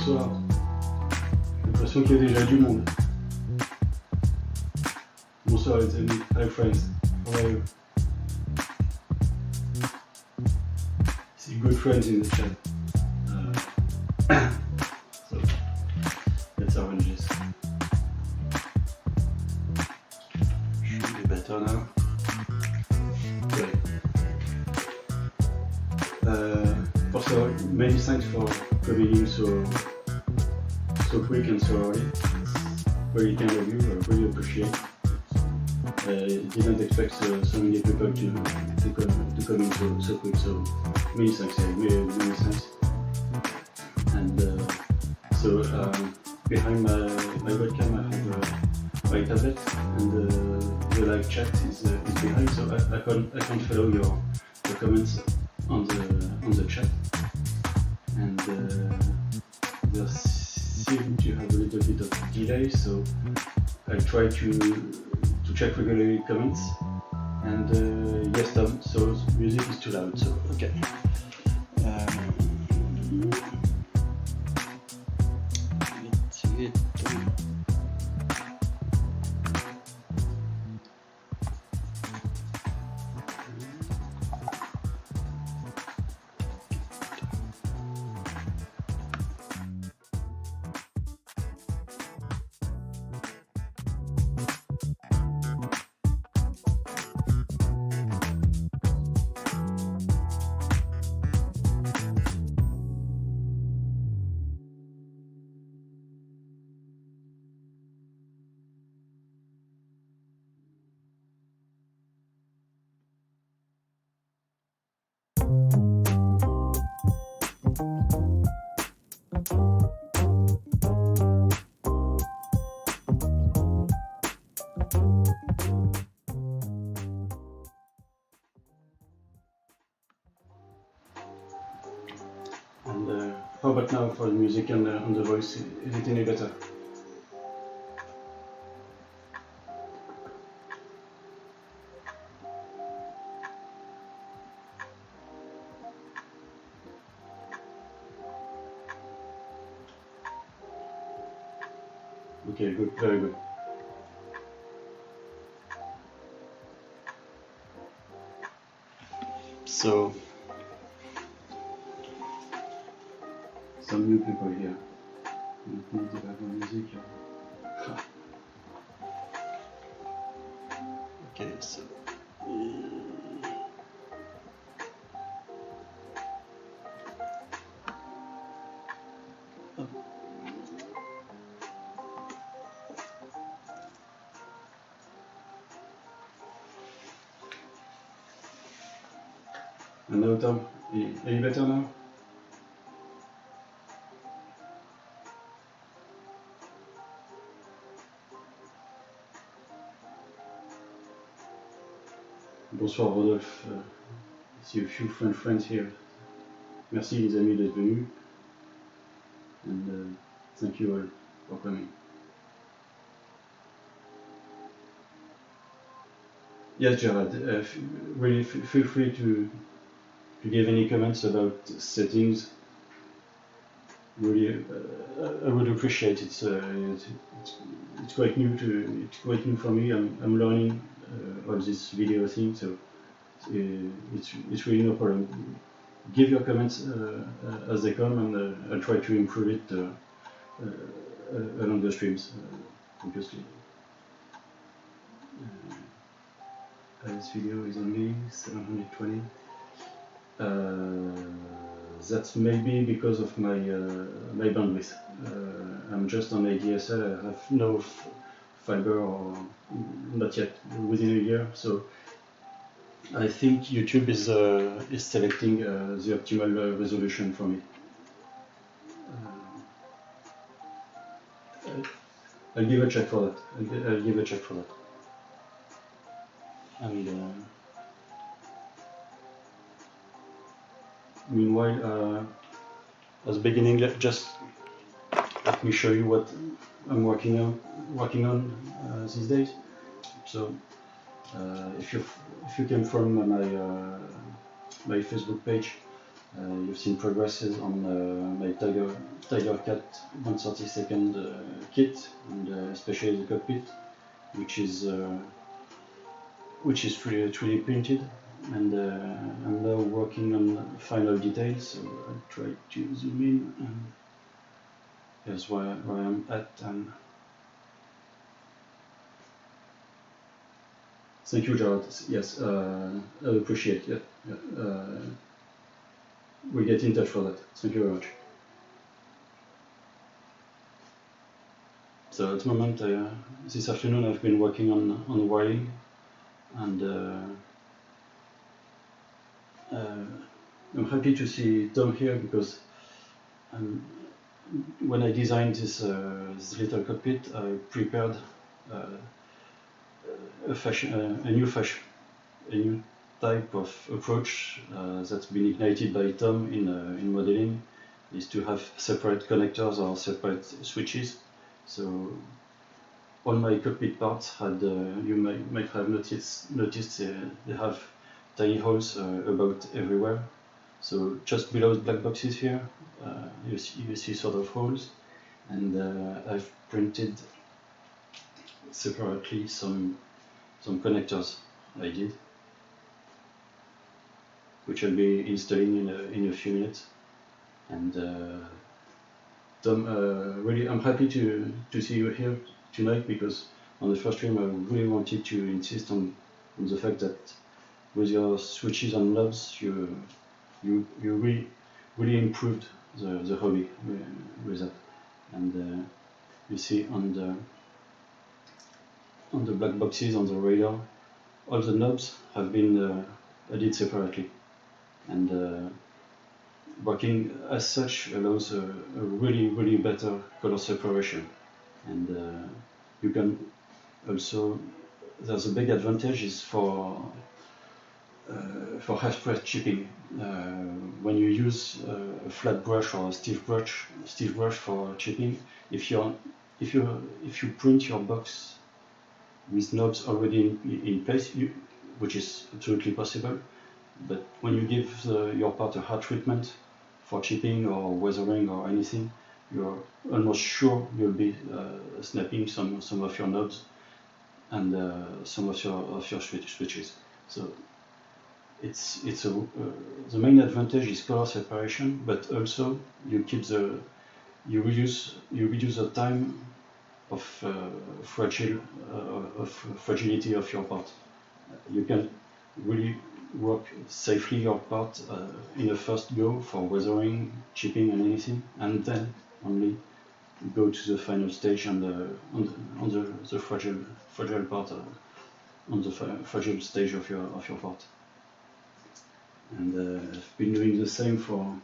Bonsoir. J'ai l'impression qu'il y a déjà du monde. Bonsoir les amis. Hi friends. How are you? See good friends in the chat. So let's arrange this. Should be better now. Great. First of all, many thanks for coming in so quick and so early. It's very kind of you. I really appreciate. I didn't expect so many people to come in so quick. So many thanks. Many thanks. And behind my webcam I have my tablet, and the live chat is behind, so I can't follow your comments on the chat, and there seems to have a little bit of delay, so I try to check regularly comments. And yes, Tom, so music is too loud, so okay. How about now for the music and the voice? Is it any better? Okay, good, very good. So, some new people here. Need to have music. Okay, so. And now, Tom, any better now? Bonsoir Rodolphe, I see a few friends here. Merci les amis d'être venus, and thank you all for coming. Yes, Gerard, really feel free to give any comments about settings. Really, I would appreciate it. It's quite new for me. I'm learning all this video thing, so it's really no problem. Give your comments as they come, and I'll try to improve it along the streams, obviously. This video is only 720. That's maybe because of my bandwidth. I'm just on ADSL. I have no fiber, or not yet, within a year. So I think YouTube is selecting the optimal resolution for me. I'll give a check for that. I'll give a check for that. And meanwhile, at the beginning, just let me show you what I'm working on these days. So, if you came from my Facebook page, You've seen progresses on my Tigercat 1/32 kit, and especially the cockpit, which is 3D printed, and I'm now working on final details. So I'll try to zoom in, and here's where I'm at. And thank you, Gerard. Yes, I appreciate it. Yeah. We'll get in touch for that. Thank you very much. So at the moment, this afternoon, I've been working on wiring, and I'm happy to see Tom here because when I designed this little cockpit, I prepared a new type of approach that's been ignited by Tom in modeling, is to have separate connectors or separate switches. So all my cockpit parts had, you might have noticed they have tiny holes about everywhere. So just below the black boxes here, you see sort of holes, and I've printed separately some connectors I did, which I'll be installing in a few minutes. And Tom, really, I'm happy to see you here tonight, because on the first stream I really wanted to insist on the fact that with your switches and knobs, you really improved the hobby with that. And you see on the black boxes on the radar, all the knobs have been added separately, and working as such allows a really better color separation. And you can also, there's a big advantage is for half press chipping. When you use a flat brush or a stiff brush for chipping, if you print your box with knobs already in place, which is absolutely possible, but when you give your part a hard treatment for chipping or weathering or anything, you're almost sure you'll be snapping some of your knobs and some of your switches. So it's the main advantage is color separation, but also you keep you reduce the time of fragility of your part. You can really work safely your part in a first go for weathering, chipping, and anything, and then only go to the final stage on the fragile part, on the fragile stage of your part. And I've been doing the same for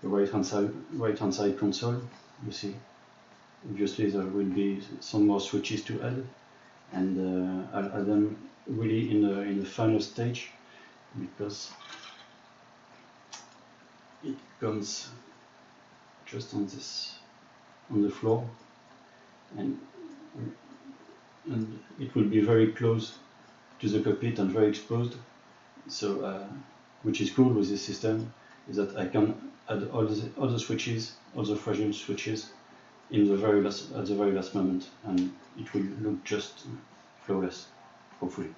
the right hand side console. You see, obviously there will be some more switches to add, and I'll add them really in the final stage, because it comes just on the floor, and it will be very close to the cockpit and very exposed. So which is cool with this system is that I can add all the switches, all the fragile switches, at the very last moment, and it will look just flawless, hopefully.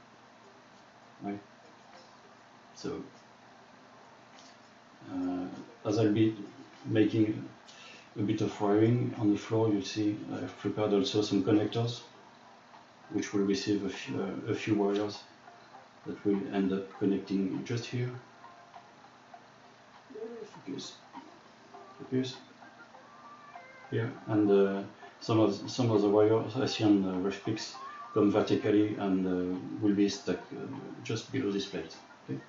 Right? So as I'll be making a bit of wiring on the floor, you'll see I've prepared also some connectors, which will receive a few wires that will end up connecting just here. Focus. Here, and some of the wires I see on the ref pics come vertically and will be stuck just below this plate. Okay?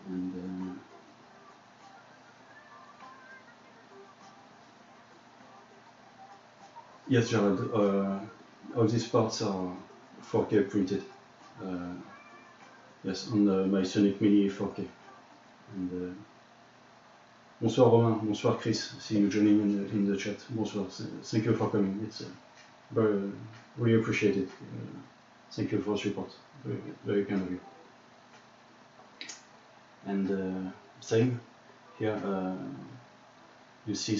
And yes, Gerald, all these parts are 4K printed. Yes, on my Sonic Mini 4K. And bonsoir Romain, bonsoir Chris, see you joining in the chat. Bonsoir, thank you for coming. It's really appreciated. Thank you for support. Very kind of you. And same here, you see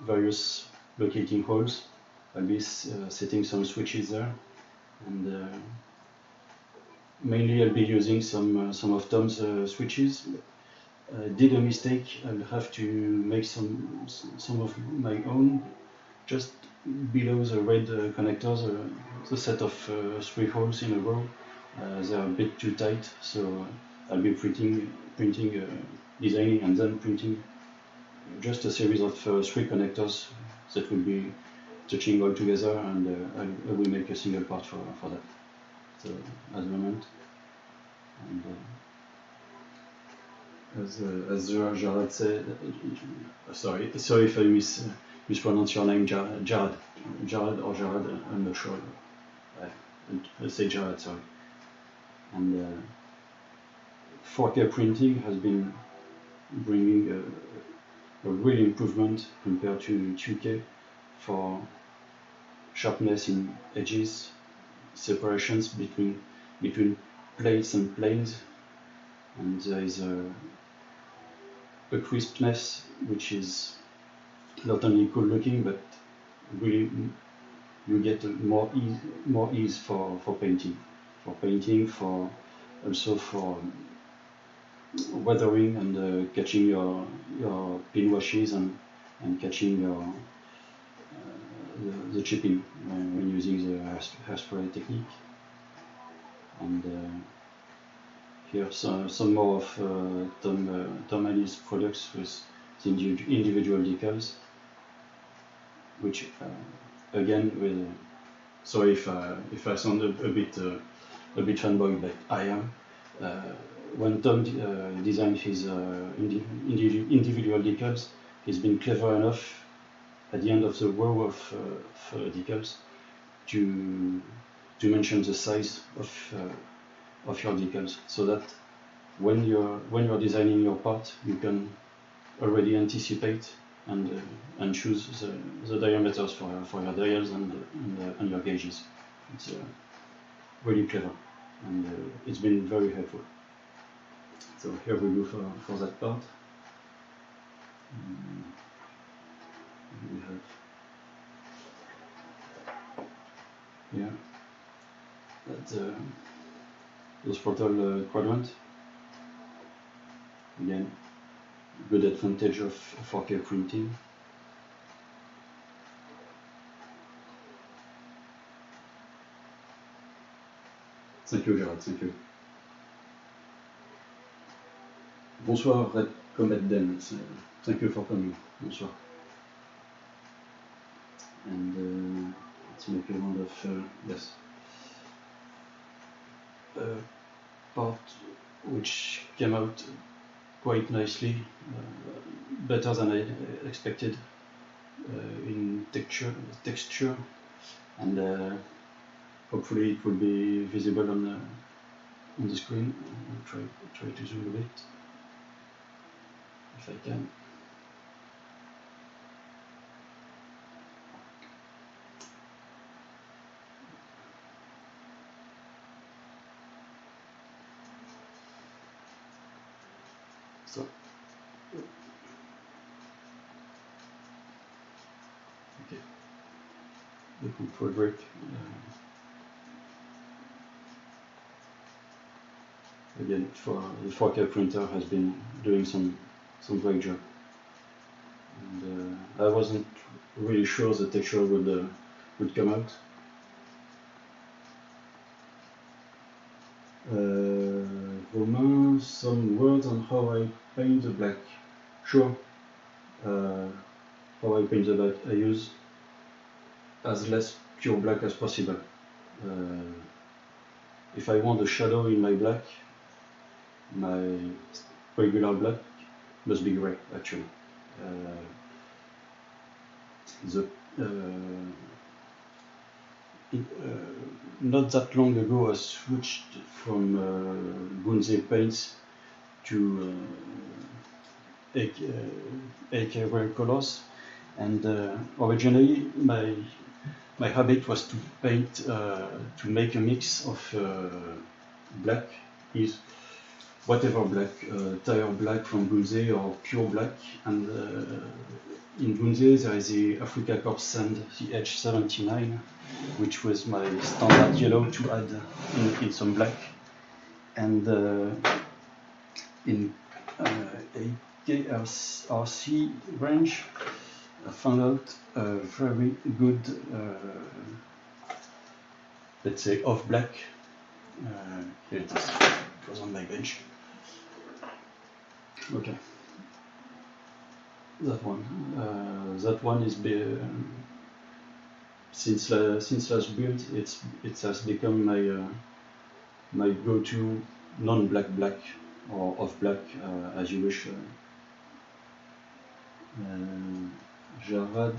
various locating holes. I'll be setting some switches there, and mainly I'll be using some of Tom's switches. Did a mistake. I'll have to make some of my own, just below the red connectors, the set of 3 holes in a row. They're a bit too tight, so I'll be printing, designing and then printing just a series of 3 connectors that will be touching all together, and I will make a single part for that. So at the moment, and as Jared said, sorry if I mispronounce your name, Jared or Jared, I'm not sure. I'll say Jared, sorry. And 4K printing has been bringing a real improvement compared to 2K for sharpness in edges, separations between plates and planes, and there is a crispness which is not only cool looking, but really you get more ease for painting, also for weathering and catching your pin washes and catching your the chipping when using the hairspray technique. And here some more of Tom and his products with the individual decals, which again will. Sorry if I sound a bit fanboy, but I am. When Tom designed his individual decals, he's been clever enough at the end of the row of decals to mention the size of your decals, so that when you're designing your part, you can already anticipate and choose the diameters for your dials and your gauges. It's really clever, and it's been very helpful. So here we go for that part. We have here the throttle quadrant. Again, good advantage of 4K printing. Thank you, Gerard, thank you. Bonsoir, Red Comet Den. Thank you for coming. Bonsoir. And let's make a round of yes. Part which came out quite nicely, better than I expected in texture, and hopefully it will be visible on the screen. I'll try to zoom a bit if I can. So, okay, the control break. Again, for the 4K printer has been doing some great job, and I wasn't really sure the texture would come out. Romain, some words on how I paint the black. Sure. How I paint the black, I use as less pure black as possible. If I want a shadow in my black, my regular black must be gray, actually. Not that long ago, I switched from Gunze paints to AK Rare colors, and originally my habit was to paint to make a mix of black is whatever black, tire black from Bunze or pure black. And in Bunze there is the Africa Corp sand, the H79, which was my standard yellow to add in some black. And in AKRC range, I found out a very good, let's say, off black. Here it is. It was on my bench. Okay. That one is since last build, it has become my go-to non-black black or off black, as you wish. Jarad,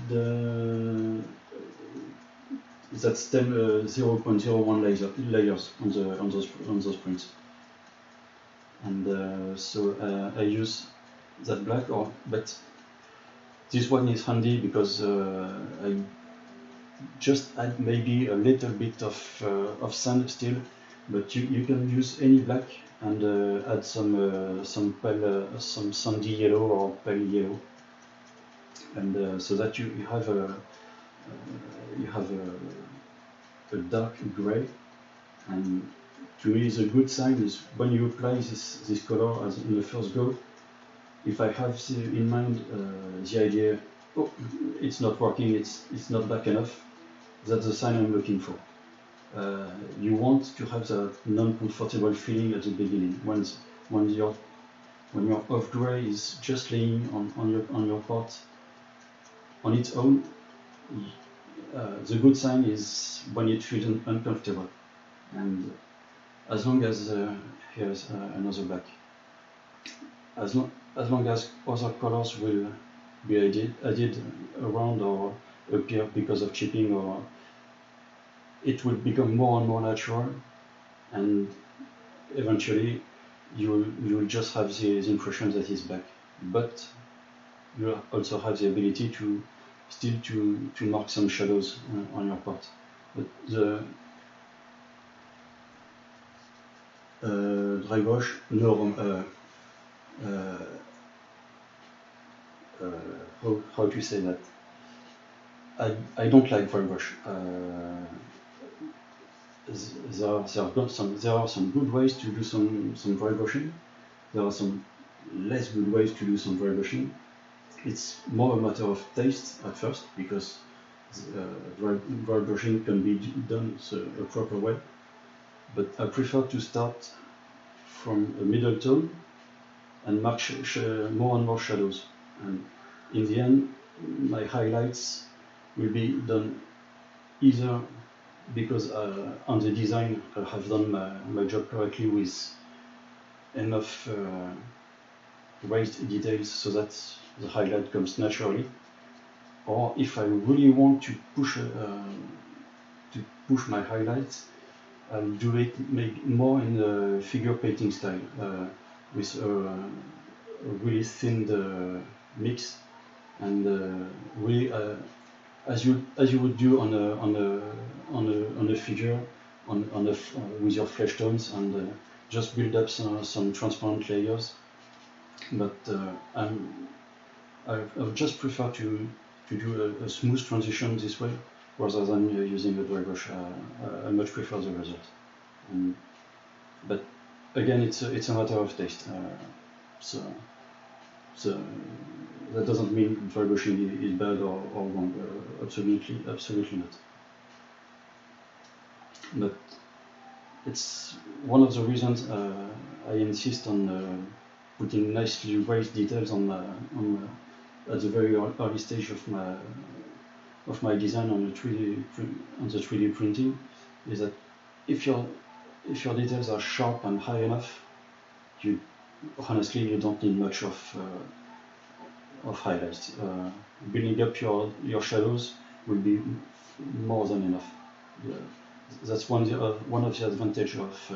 that's 0.01 layers on those prints, and so I use that black. But this one is handy because I just add maybe a little bit of sand still, but you can use any black and add some sandy yellow or pale yellow, and so that you have a dark gray. And to me, the good sign is when you apply this color as in the first go. If I have in mind the idea, oh, it's not working, it's not black enough, that's the sign I'm looking for. You want to have that non-comfortable feeling at the beginning when your off gray is just laying on your part on its own. The good sign is when it feels uncomfortable, and as long as here's another black. As long as other colors will be added around or appear because of chipping, or it will become more and more natural, and eventually you will just have the impression that it's black. But you also have the ability to mark some shadows on your part. But the dry brush, no. How to say that? I don't like dry brush. There are some good ways to do some dry brushing. There are some less good ways to do some dry brushing. It's more a matter of taste at first, because dry brushing can be done a proper way. But I prefer to start from a middle tone and mark more and more shadows. And in the end, my highlights will be done either because on the design I have done my job correctly with enough raised details so that the highlight comes naturally, or if I really want to push my highlights, I'll do it maybe more in the figure painting style, with a really thin mix, and really as you would do on a figure with your flesh tones, and just build up some transparent layers. But I would just prefer to do a smooth transition this way rather than using a dry brush. I much prefer the result. But again, it's a matter of taste. So that doesn't mean dry brushing is bad or wrong. Absolutely not. But it's one of the reasons I insist on putting nicely raised details at the very early stage of my design on the 3D printing, is that if your details are sharp and high enough, honestly you don't need much of highlights. Building up your shadows will be more than enough. That's one of the advantages of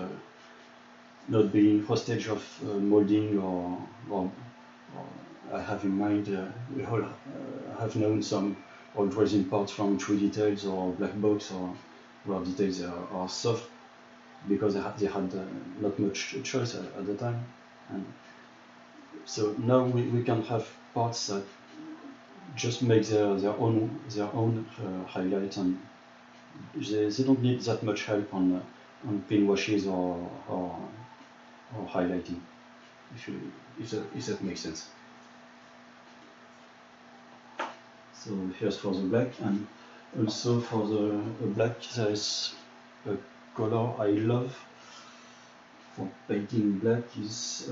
not being hostage of molding or I have in mind, we all have known some old resin parts from True Details or Black Box, or where details are soft because they had not much choice at the time. And so now we can have parts that just make their own highlights, and they don't need that much help on pin washes or highlighting, if that makes sense. So here's for the black, and also for the black there is a color I love for painting black is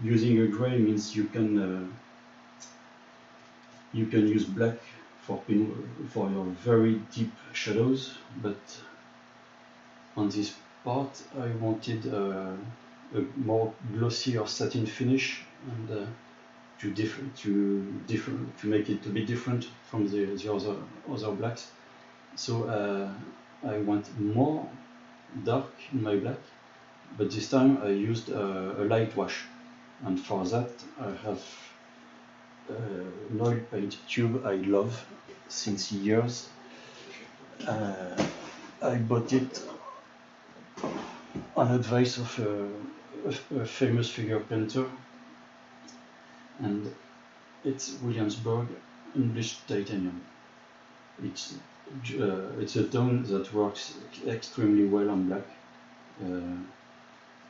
using a gray means you can use black for your very deep shadows, but on this part I wanted a more glossy or satin finish, and to make it a bit different from the other blacks. So I want more dark in my black, but this time I used a light wash, and for that I have an oil paint tube I love since years. I bought it on advice of a famous figure painter, and it's Williamsburg unbleached titanium. It's a tone that works extremely well on black.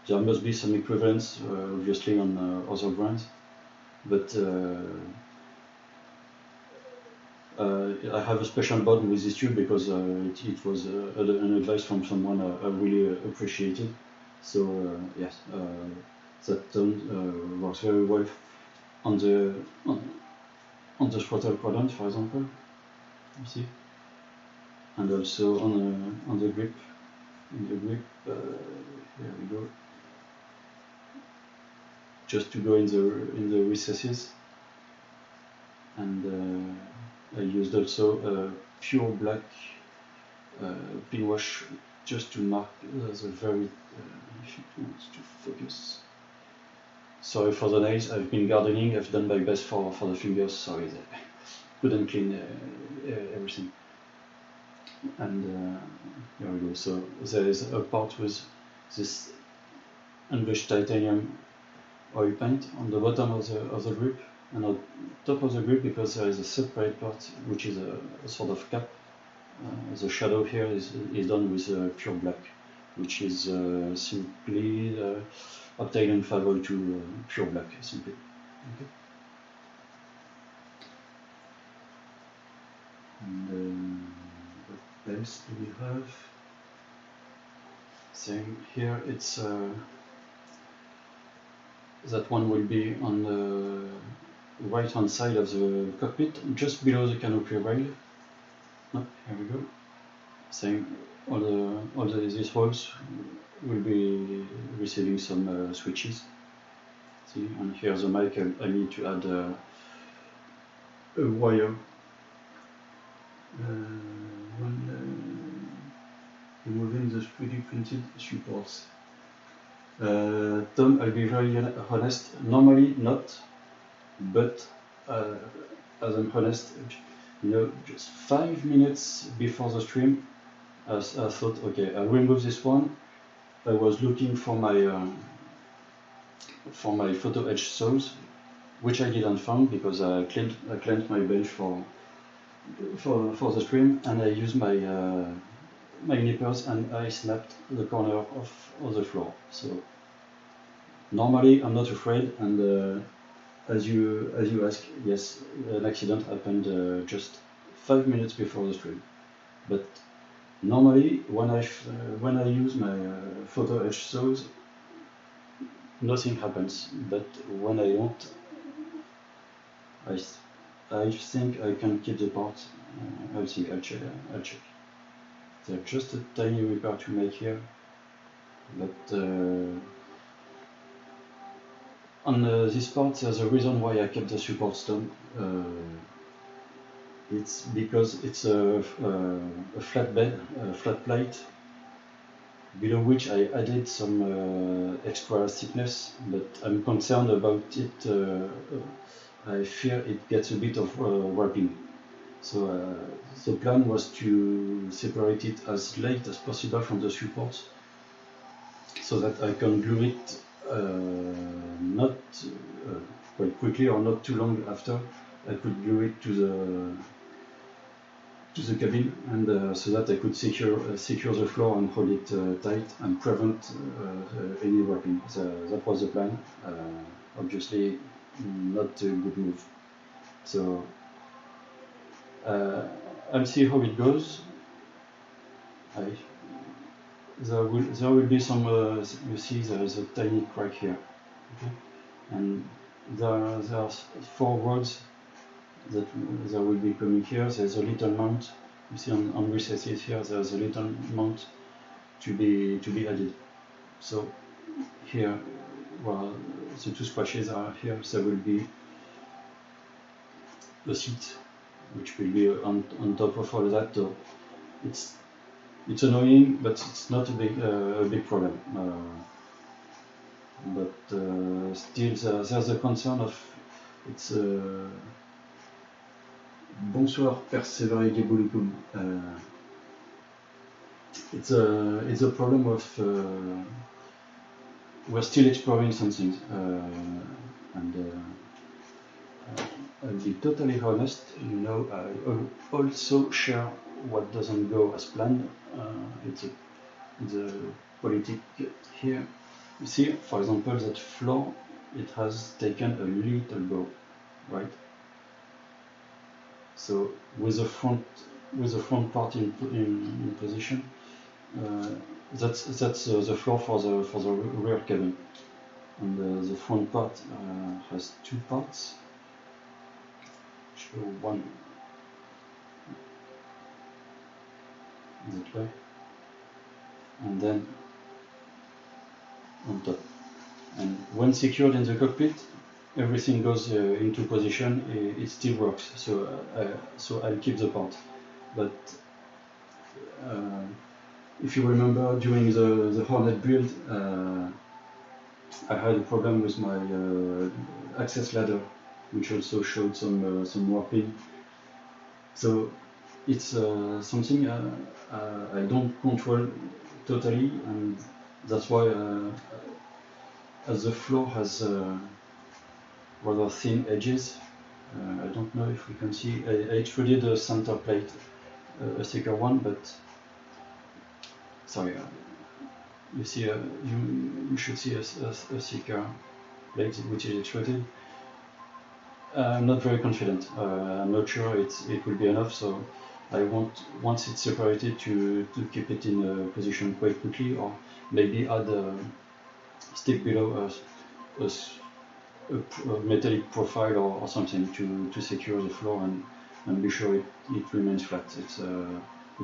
There must be some equivalents, obviously, on other brands, but I have a special bond with this tube because it was an advice from someone I really appreciated. So yes, that tone works very well on the throttle quadrant, for example. You see, and also on the grip. Here we go. Just to go in the recesses, and I used also a pure black pin wash just to mark the very. If it wants to focus. Sorry for the nails. I've been gardening. I've done my best for the fingers. Sorry, I couldn't clean everything. And here we go. So there is a part with this unbleached titanium oil paint on the bottom of the grip, and on top of the grip, because there is a separate part which is a sort of cap. The shadow here is done with pure black, which is simply obtained in favor to pure black, simply. Okay. And what else do we have? Same here. It's that one will be on the right hand side of the cockpit, just below the canopy rail. Oh, here we go. Same. All these holes will be receiving some switches. See, and here the mic. I need to add a wire. Removing the 3D printed supports. Tom, I'll be very honest. Normally not, but as I'm honest, just 5 minutes before the stream, I thought, okay, I'll remove this one. I was looking for my photo edge saws, which I didn't find because I cleaned my bench for the stream, and I used my nippers and I snapped the corner of the floor. So normally I'm not afraid, and as you ask, yes, an accident happened just 5 minutes before the stream. But normally when I use my photo edge saws, nothing happens. But when I don't, I think I can keep the part. I'll check. There's just a tiny repair to make here, but on this part there's a reason why I kept the support stone. It's because it's a flat bed, a flat plate, below which I added some extra thickness, but I'm concerned about it. I fear it gets a bit of warping. So the plan was to separate it as late as possible from the support, so that I can glue it not quite quickly or not too long after. I could glue it to the cabin, and so that I could secure the floor and hold it tight and prevent any wrapping. That was the plan. Obviously, not a good move. So I'll see how it goes. There will be some. You see, there is a tiny crack here, okay? And there are 4 rods that will be coming here. There's a little mount. You see on recesses here, there's a little mount to be added. So here, well, the 2 scratches are here. There will be a seat which will be on top of all that. So it's annoying, but it's not a big problem. But still, there's a concern of it's. Bonsoir, persevere Gebulikum. It's a problem of we're still exploring some things, and I'll be totally honest. You know, I also share what doesn't go as planned. It's a politic here. You see, for example, that floor, it has taken a little bow, right? So with the front part in position, that's the floor for the rear cabin, and the front part has 2 parts. Show one that way, and then on top. And when secured in the cockpit, everything goes into position. It still works. So I'll keep the part. But if you remember, during the Hornet build, I had a problem with my access ladder, which also showed some warping. So it's something I don't control totally, and that's why as the floor has rather thin edges, I don't know if we can see, I extruded a center plate, a thicker one, but sorry, you see, you should see a thicker plate which is extruded. I'm not very confident. I'm not sure it will be enough, so I want, once it's separated, to keep it in position quite quickly, or maybe add stick below a metallic profile or something to secure the floor and be sure it remains flat. It's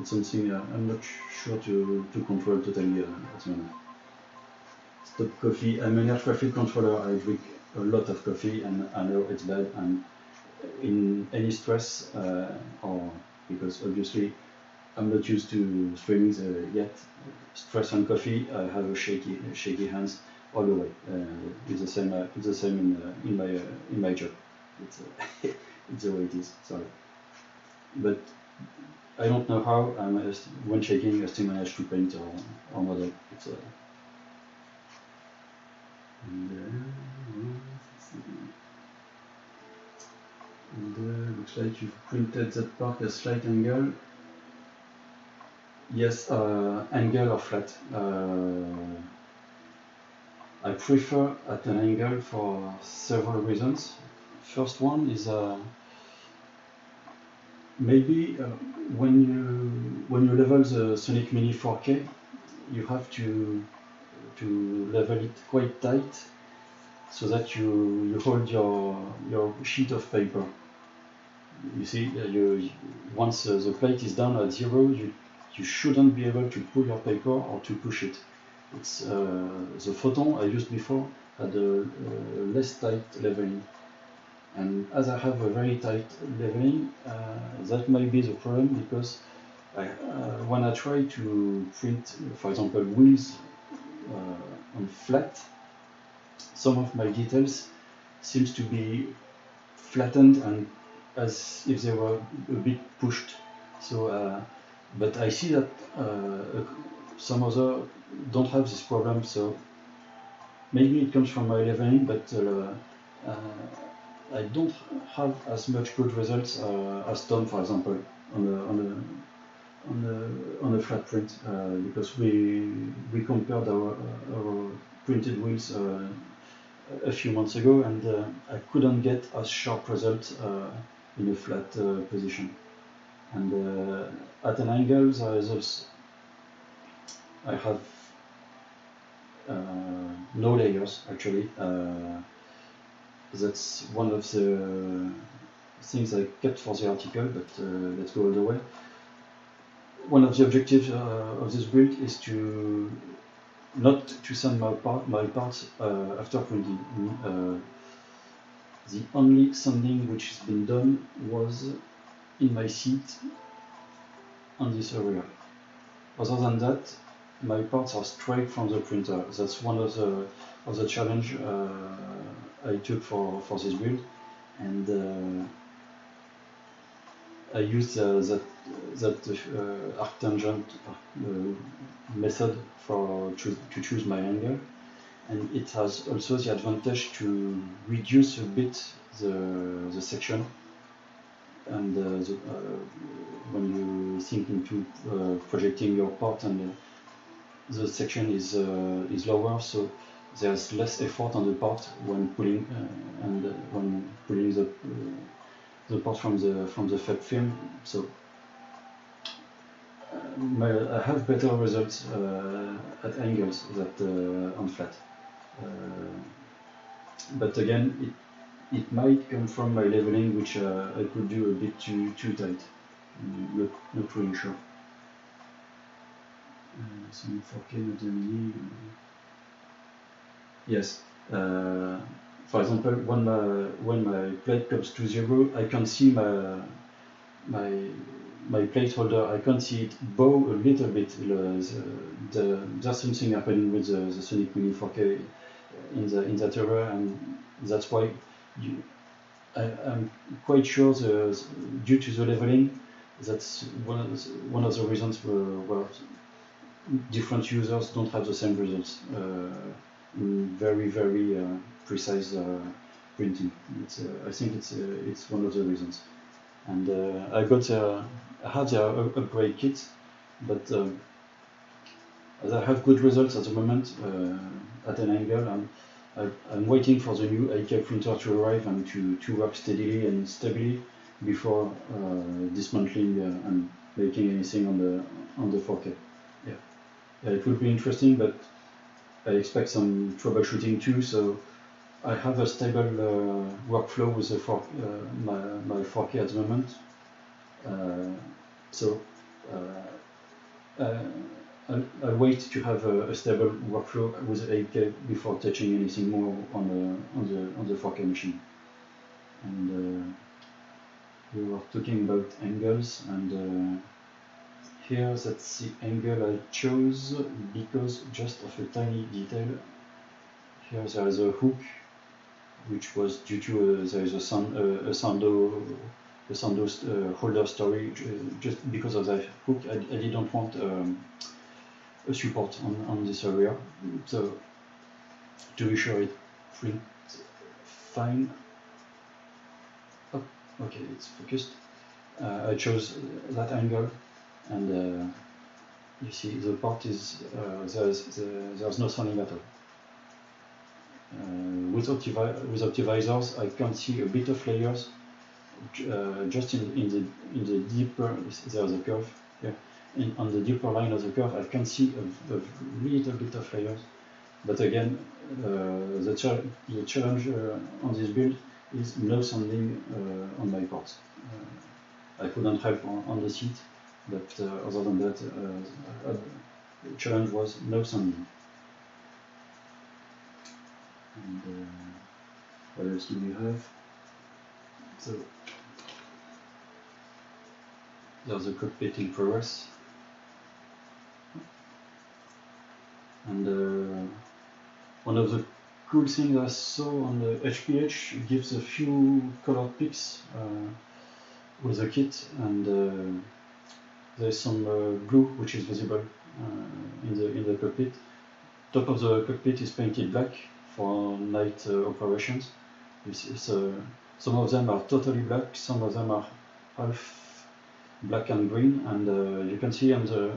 something I'm not sure to control totally at the moment. Stop coffee. I'm an air traffic controller. I drink a lot of coffee, and I know it's bad. And in any stress, or because obviously I'm not used to streaming yet. Stress and coffee, I have a shaky hands all the way. It's the same. It's the same in my job. It's it's the way it is. Sorry, but I don't know how. When shaking, I still manage to paint or model. It's and looks like you've printed that part at slight angle. Yes, angle or flat. I prefer at an angle for several reasons. First one is maybe when you level the Sonic Mini 4K, you have to level it quite tight so that you hold your sheet of paper. You see, once the plate is down at 0, you shouldn't be able to pull your paper or to push it. It's the photon I used before had a less tight leveling, and as I have a very tight leveling, that might be the problem, because when I try to print, for example, wheels on flat, some of my details seems to be flattened and as if they were a bit pushed. So, but I see that some other don't have this problem, so maybe it comes from my leveling, but I don't have as much good results as Tom, for example, on a flat print, because we compared our printed wheels a few months ago, and I couldn't get as sharp results in a flat position. And at an angle, the results I have no layers actually. That's one of the things I kept for the article, but let's go all the way. One of the objectives of this build is to not to sand my parts after printing. The only sanding which has been done was in my seat on this area. Other than that, my parts are straight from the printer. That's one of the challenge I took for this build, and I used that arctangent method to choose my angle, and it has also the advantage to reduce a bit the section. And when you think into projecting your part, and the section is lower, so there's less effort on the part when pulling when pulling the part from the fab film. So I have better results at angles than on flat. But again, it might come from my leveling, which I could do a bit too tight. Not really sure. Some 4K not only. Yes. For example, when my plate comes to 0, I can see my plate holder. I can see it bow a little bit. There's something happening with the Sonic Mini 4K in that area, and that's why I'm quite sure due to the leveling, that's one of the reasons where different users don't have the same results in very precise printing. I think it's one of the reasons. And I had the upgrade kit, but as I have good results at the moment at an angle, I'm waiting for the new 8K printer to arrive and to work steadily and stably before dismantling and making anything on the 4K. Yeah, it will be interesting, but I expect some troubleshooting too. So I have a stable workflow with my 4K at the moment. So I'll wait to have a stable workflow with 8K before touching anything more on the 4K machine. And we were talking about angles, and here that's the angle I chose because just of a tiny detail. Here there is a hook, which was due to there is a Sando holder story. Just because of that hook, I didn't want a support on this area. So to be sure it prints fine. Oh, okay, it's focused. I chose that angle, and you see the part is there's no sanding at all. With optimizers, I can see a bit of layers just in the deeper. There's a curve here. On the deeper line of the curve, I can see a little bit of layers. But again, the challenge on this build is no sanding on my parts. I couldn't help on the seat, but other than that, the challenge was no sanding. And what else do we have? So there's a cockpit in progress, and one of the cool things I saw on the HPH gives a few colored pics with the kit, and there's some blue which is visible in the cockpit. Top of the cockpit is painted black for night operations. Some of them are totally black, some of them are half black and green, and you can see on the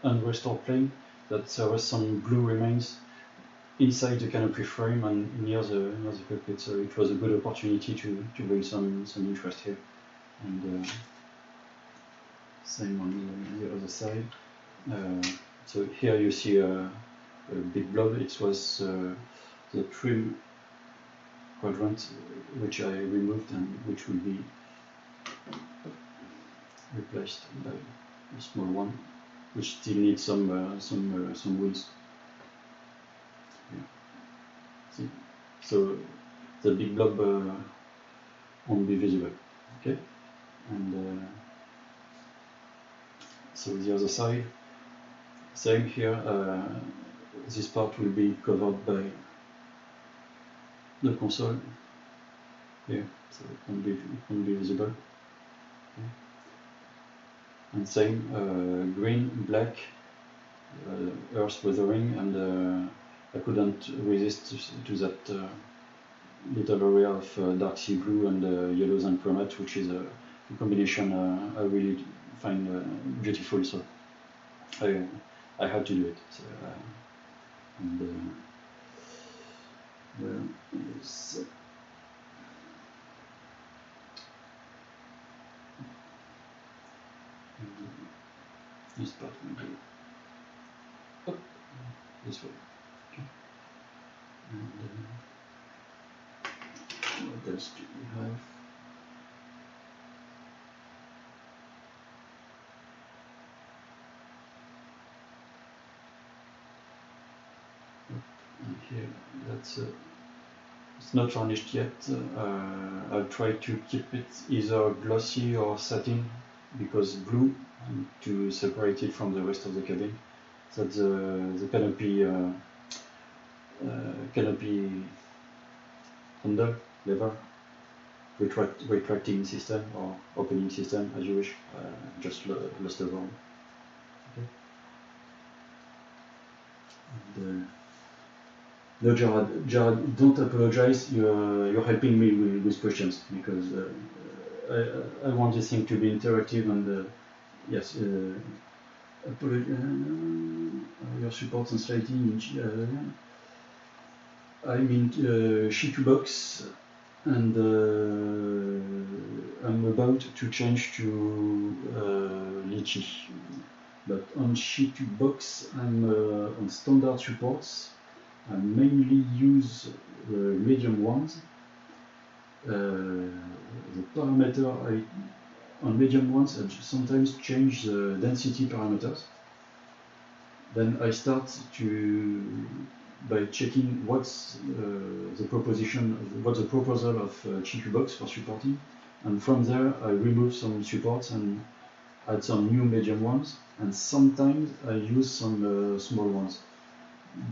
unrestored plane that there was some blue remains inside the canopy frame and near the cockpit. So it was a good opportunity to bring some interest here. And same on the other side. So here you see a big blob. It was the trim quadrant which I removed and which will be replaced by a small one, which still needs some wheels. Yeah. See? So the big blob won't be visible. Okay, and so the other side, same here. This part will be covered by the console here, so it won't be visible. Okay. And same, green, black, earth weathering, and I couldn't resist to that little area of dark sea blue and yellows and chromat, which is a combination I really find beautiful. So I had to do it. So, and well, yes. This part will go up this way. Okay. And what else do we have? And here, that's it's not varnished yet. I'll try to keep it either glossy or satin, because blue, and to separate it from the rest of the cabin. So that the canopy handle lever, retracting system or opening system, as you wish, just lost over. Okay. And, no, Jared, don't apologize. You're helping me with questions, because I want this thing to be interactive, and yes, your support and slating in I'm in Shiku box, and I'm about to change to Litchi. But on Shiku box, I'm on standard supports. I mainly use the medium ones. The parameter on medium ones, I sometimes change the density parameters. Then I start by checking what's the proposal of Shiku box for supporting, and from there I remove some supports and add some new medium ones, and sometimes I use some small ones.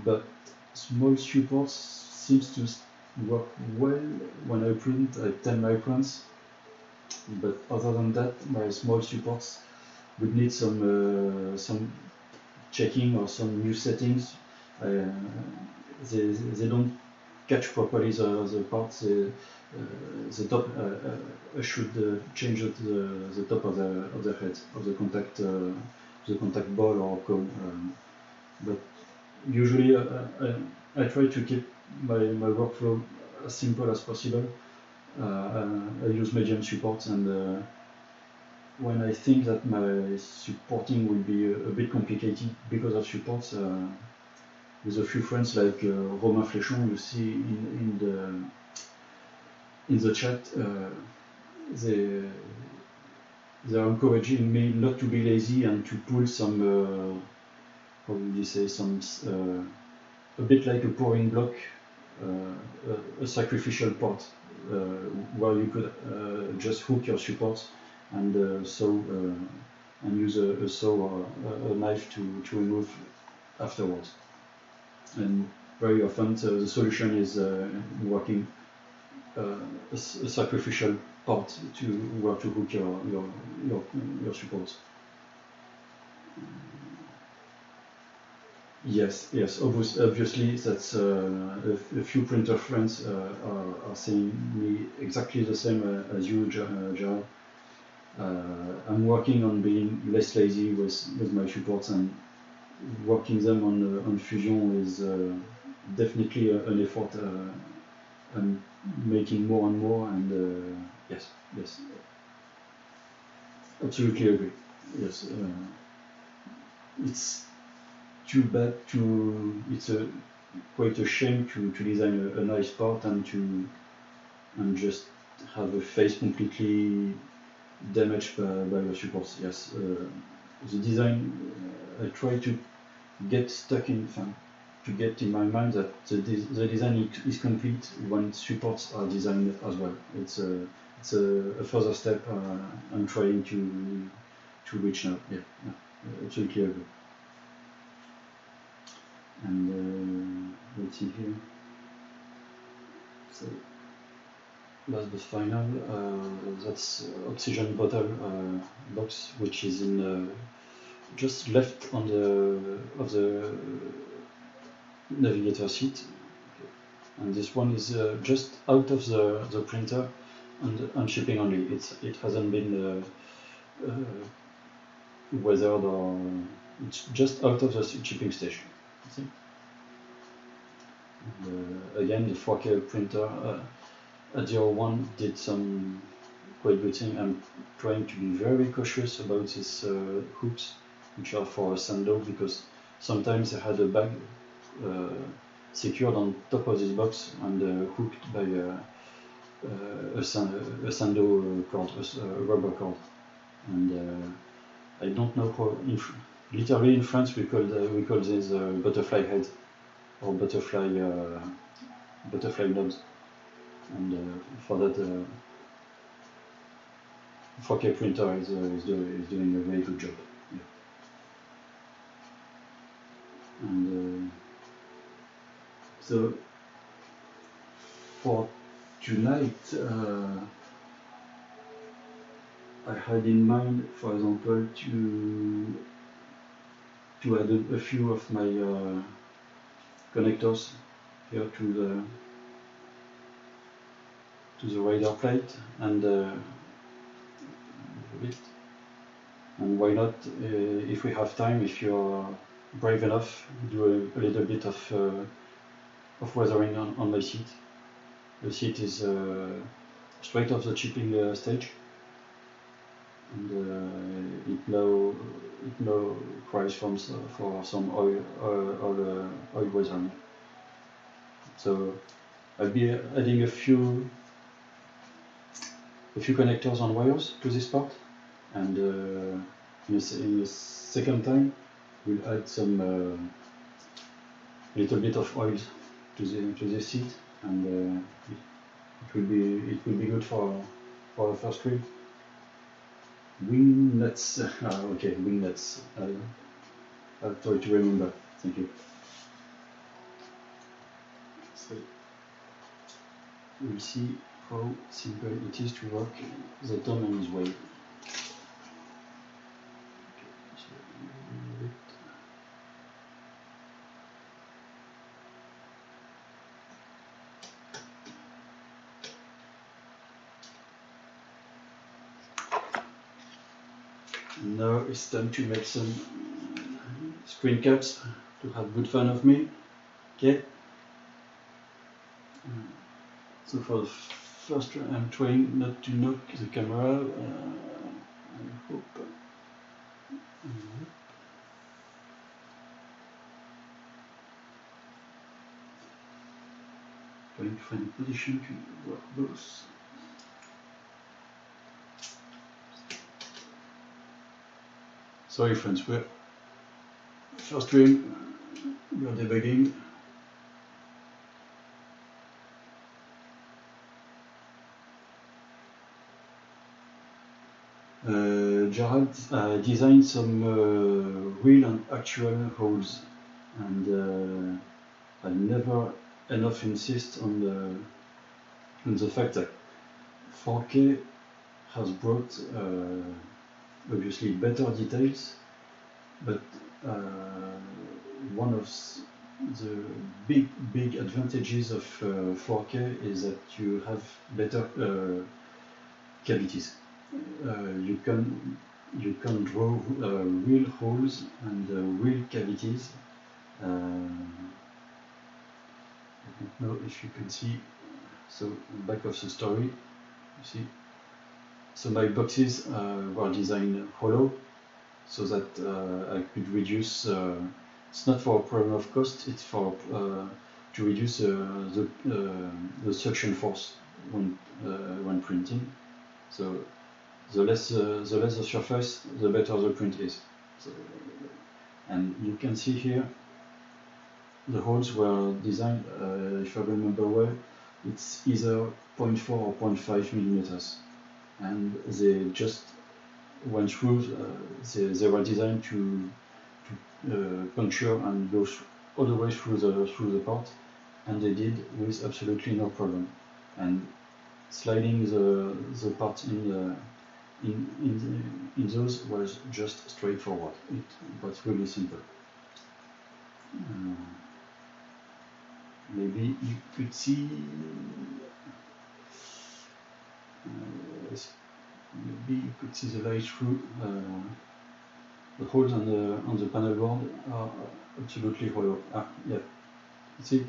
But small supports seems to work well when I print at 10 microns, but other than that, my small supports would need some checking or some new settings. They don't catch properly the parts. The top I should change the top of the head of the contact ball or cone, but usually I try to keep my workflow as simple as possible. I use medium supports, and when I think that my supporting will be a bit complicated because of supports, with a few friends like Romain Fléchon, you see in the chat, they are encouraging me not to be lazy and to pull some how would you say, a bit like a pouring block, a sacrificial part, where you could just hook your supports and sew and use a saw or a knife to remove afterwards. And very often the solution is working a sacrificial part to where to hook your supports. Yes, yes. Obviously, that's a few printer friends are saying me exactly the same as you, Gerald. I'm working on being less lazy with my supports, and working them on Fusion is definitely an effort. I'm making more and more, and yes, yes, absolutely agree. Yes, it's too bad to. It's a quite a shame to design a nice part and just have a face completely damaged by your supports. Yes, the design. I try to get stuck in to get in my mind that the design is complete when supports are designed as well. It's a further step I'm trying to reach now. Yeah, yeah, absolutely agree. And let's see here. So last but final, that's oxygen bottle box, which is in just left on the navigator seat. And this one is just out of the printer and shipping only. It hasn't been weathered, or it's just out of the shipping station. See? And, again, the 4K printer at 01 did some quite good thing. I'm trying to be very cautious about these hooks, which are for sando, because sometimes I had a bag secured on top of this box and hooked by a sando cord, a rubber cord, and I don't know how. Literally in France we call this butterfly head or butterfly knobs, and for that 4K printer is doing a very good job. Yeah. And so for tonight, I had in mind, for example, to add a few of my connectors here to the radar plate, and and why not, if we have time, if you're brave enough, do a little bit of weathering on my seat. The seat is straight off the chipping stage, and it now cries for some oil weathering. So I'll be adding a few connectors on wires to this part, and in the second time we'll add some little bit of oil to the seat, and it will be good for the first wheel. Wing nuts. Okay, wing nuts. I'll try to remember. Thank you. So we'll see how simple it is to work the Tom and his way. Now it's time to make some screen caps to have good fun of me. Okay. So for the first try, I'm trying not to knock the camera. I hope. Trying to find a position to work both. Sorry friends, we're first stream, we're debugging. Gerald designed some real and actual holes, and I never enough insist on the fact that 4K has brought obviously better details, but one of the big advantages of 4K is that you have better cavities. You can draw real holes and real cavities. I don't know if you can see. So back of the story, you see. So my boxes were designed hollow, so that I could reduce. It's not for a problem of cost. It's for to reduce the suction force when printing. So the less the surface, the better the print is. So, and you can see here the holes were designed, if I remember well, it's either 0.4 or 0.5 millimeters, and they just went through. They were designed to puncture and go all the way through the part, and they did with absolutely no problem. And sliding the part in those was just straightforward. It was really simple. Maybe you could see. Maybe you could see the light through. The holes on the panel board are absolutely hollow. Ah, yeah. See,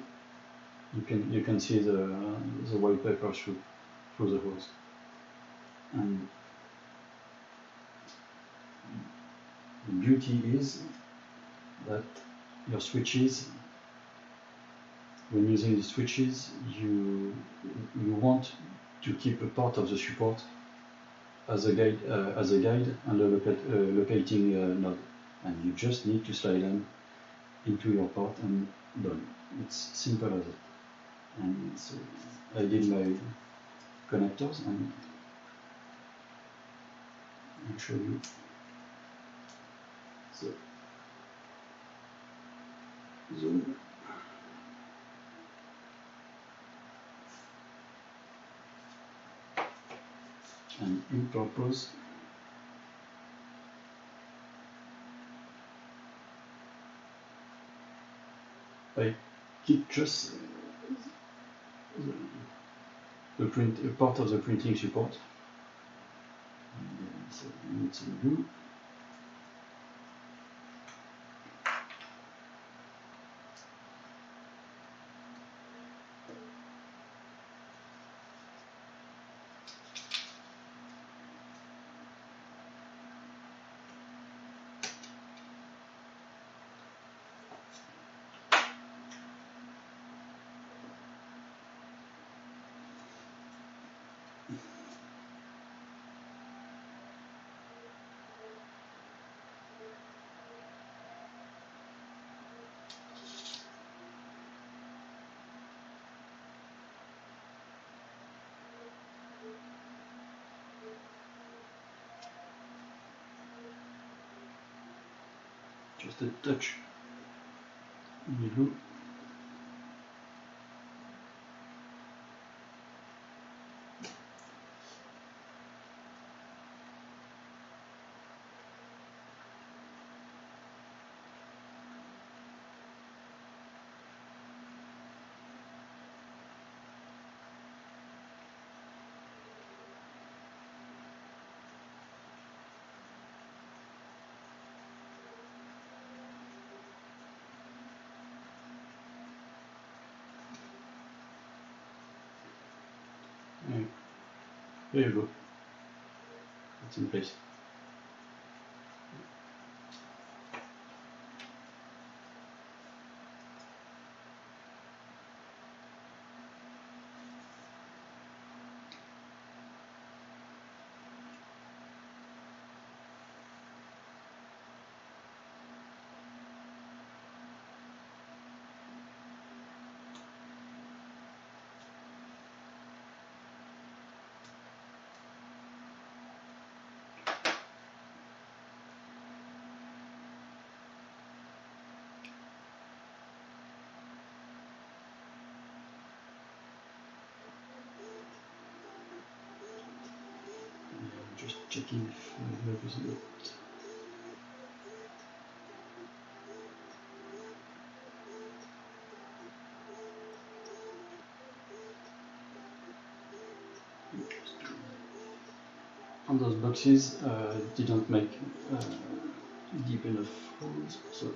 you can see the white paper through the holes. And the beauty is that your switches, when using the switches, you want to keep a part of the support as a guide and a locating node, and you just need to slide them into your part and done. It's simple as that. And so I did my connectors, and I'll show you. So zoom. And in purpose, I keep just the part of the printing support. So I need some glue. Just a touch in the glue. And there you go. It's in place. Just checking if there is a lot. on those boxes didn't make deep enough holes, so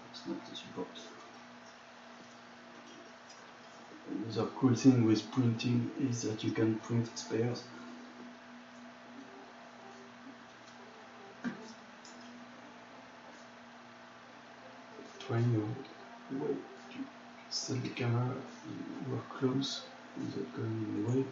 that's not the support. Another cool thing with printing is that you can print spares. Trying a way to set the camera work close without going in the way.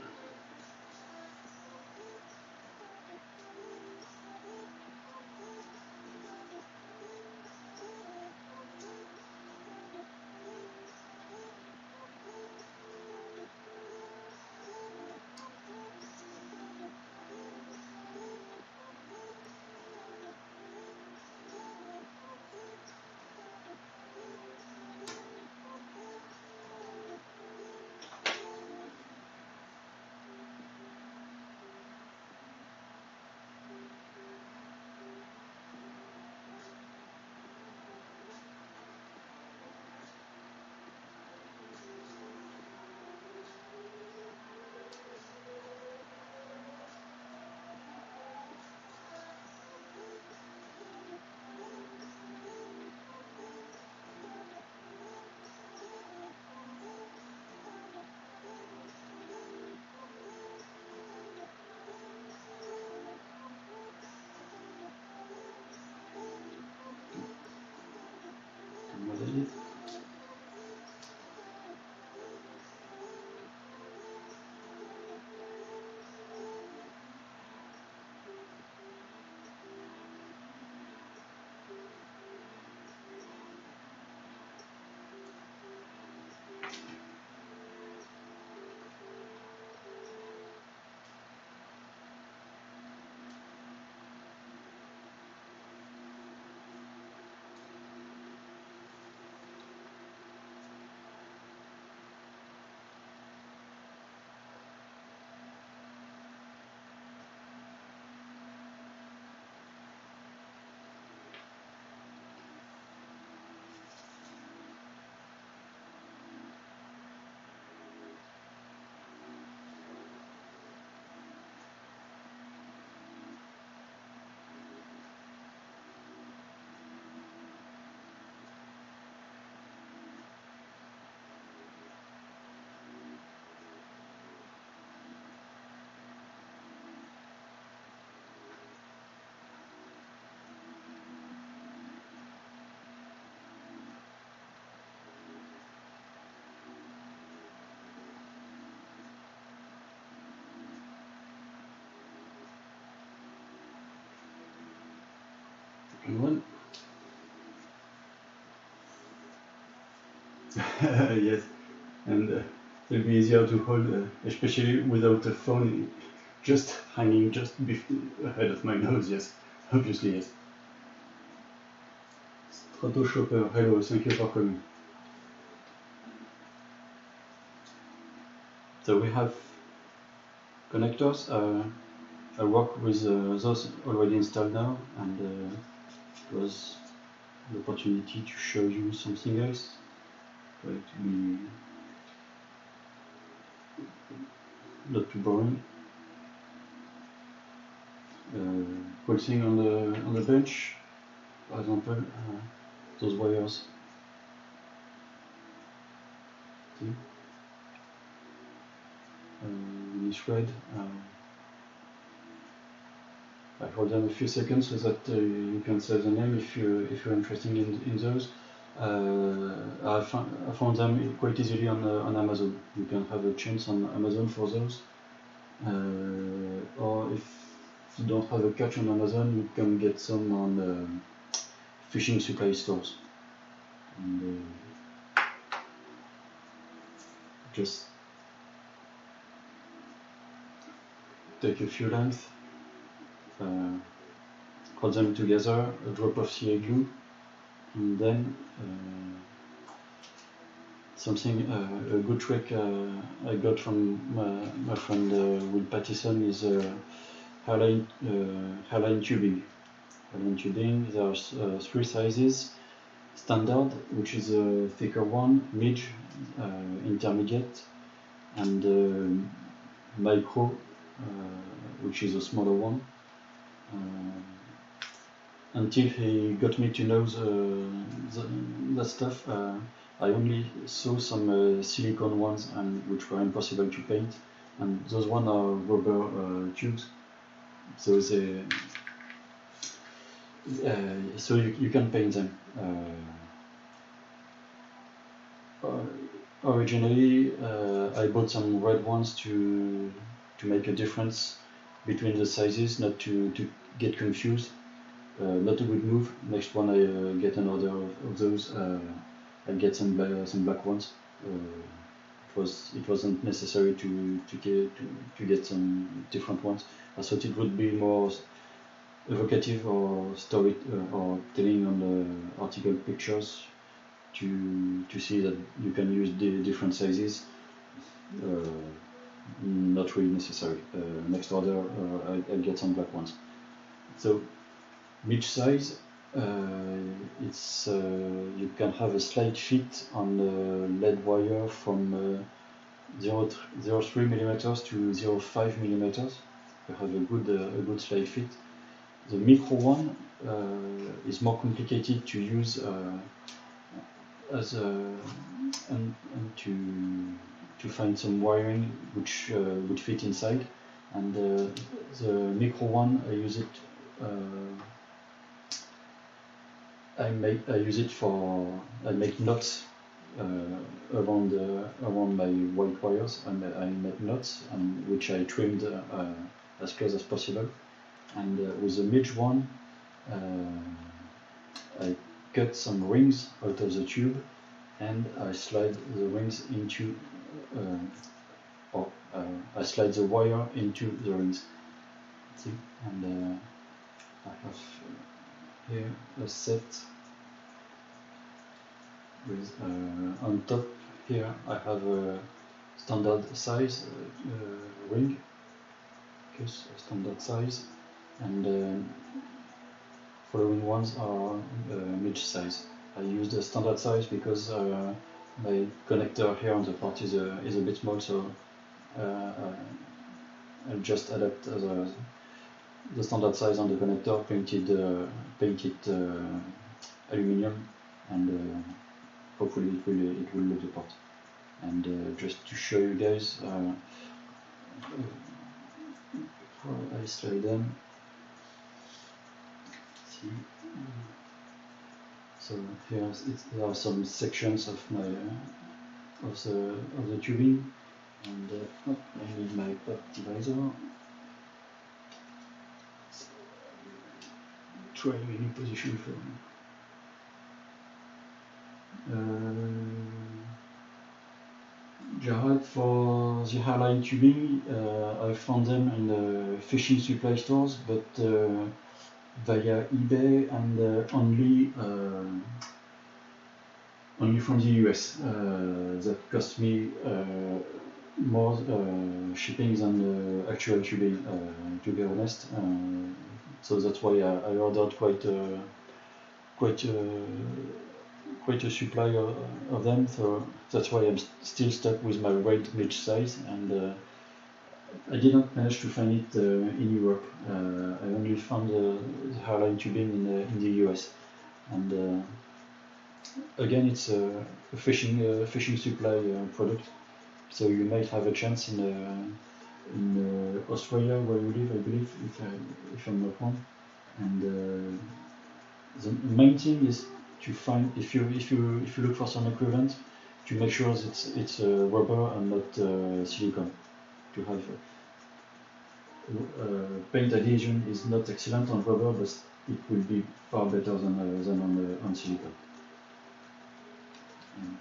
One. Yes, and it'll be easier to hold, especially without a phone just hanging just ahead of my nose. Yes, obviously, yes. Photoshopper, hello, thank you for coming. So we have connectors. I work with those already installed now, and it was the opportunity to show you something else. Try to be not too boring. Cool thing on the bench, for example, those wires. See? Mini thread. I hold them a few seconds so that you can say the name if you're interested in those. I found them quite easily on Amazon. You can have a chance on Amazon for those. Or if you don't have a catch on Amazon, you can get some on fishing supply stores. And, just take a few lengths, hold them together, a drop of CA glue, and then something, a good trick I got from my friend Will Pattison is hairline tubing. Hairline tubing, there's 3 sizes: standard, which is a thicker one, mid, intermediate, and micro, which is a smaller one. Until he got me to know that stuff, I only saw some silicone ones, and which were impossible to paint, and those ones are rubber tubes, so they so you can paint them. Originally, I bought some red ones to make a difference between the sizes, not to get confused. Not a good move. Next one I get another of those. I get some black ones. It wasn't necessary to get some different ones. I thought it would be more evocative or story or telling on the article pictures to see that you can use the different sizes. Not really necessary. Next order, I'll get some black ones. So mid size, it's you can have a slight fit on the lead wire from 0.3 millimeters to 0.5 millimeters. You have a good slight fit. The micro one is more complicated to use and to find some wiring which would fit inside. And the micro one, I use it. I make knots around my white wires, and I make knots, and which I trimmed as close as possible. And with the midge one, I cut some rings out of the tube, and I slide the rings into, I slide the wire into the rings. See, and I have here a set with on top here I have a standard size ring, just a standard size, and following ones are mid size. I used a standard size because my connector here on the part is a bit small, so I'll just adapt the standard size on the connector, painted aluminium, and hopefully it will look the part. And just to show you guys, I slide them. See, so here there are some sections of my of the tubing, and I need my pop divisor. Try any position for Gerard, for the hairline tubing, I found them in the fishing supply stores, but via eBay, and only from the US. That cost me more shipping than actual tubing, to be honest. So that's why I ordered quite a supply of them. So that's why I'm still stuck with my red midge size, and I didn't manage to find it in Europe. I only found the hairline tubing in the US, and again, it's a fishing supply product. So you might have a chance in Australia, where you live, I believe, if I'm not wrong. And the main thing is to find, if you look for some equivalent, to make sure that it's rubber and not silicone. To have paint adhesion is not excellent on rubber, but it will be far better than on silicone. And,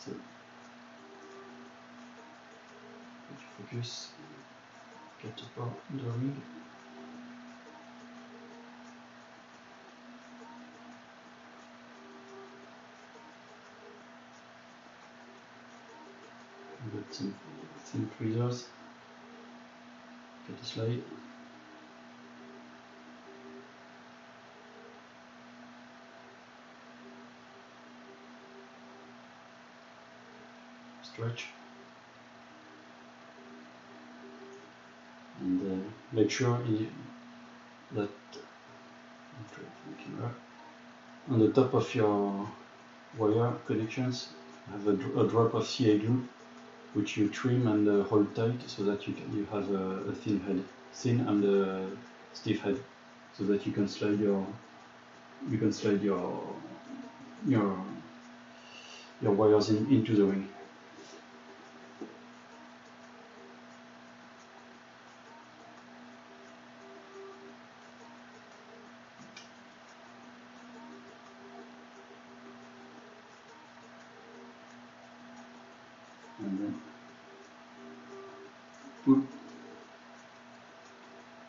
so focus, get apart the ring. Get some thin tweezers, get a slide. Stretch. And make sure that on the top of your wire connections have a drop of CA glue, which you trim and hold tight so that you have a thin head, thin and stiff head, so that you can slide your wires into the ring. And then pull.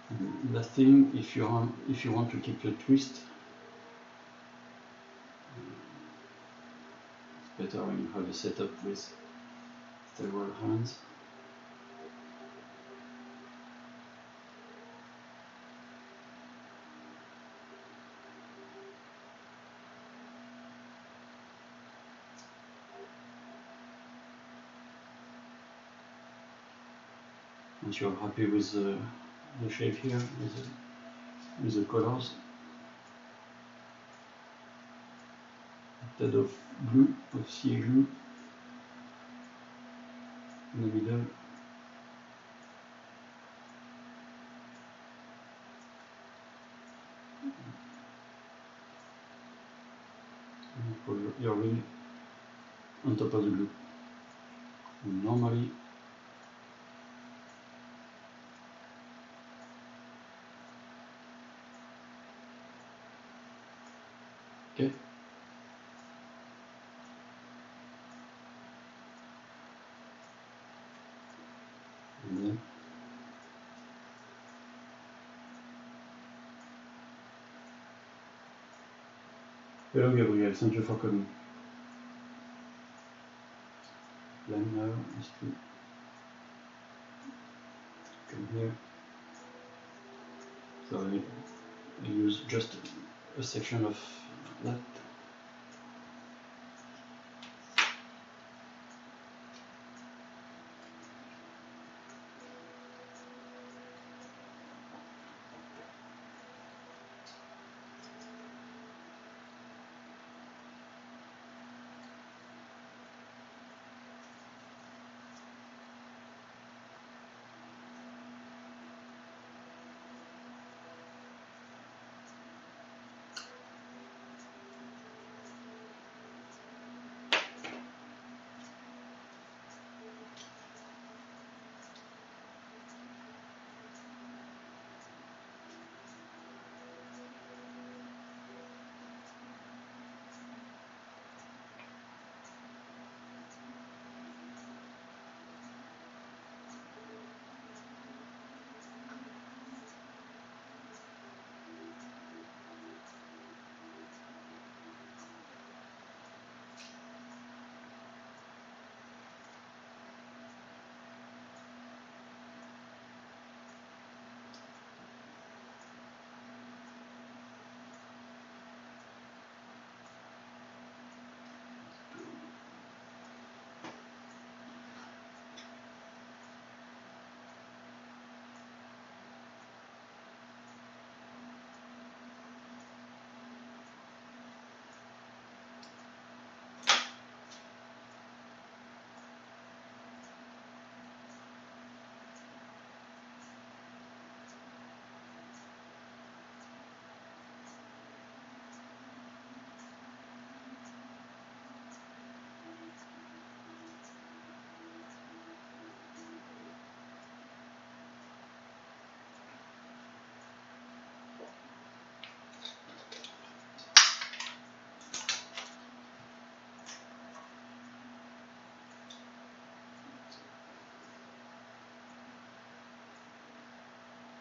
And last thing, if you want to keep your twist, it's better when you have a setup with several hands. Once you're happy with the shape here, with the colors, a tad of glue, of CA glue in the middle. And put your ring on top of the glue. And normally, okay. And then hello Gabriel, thank you for coming. Plan now is to come here. So I use just a section of that.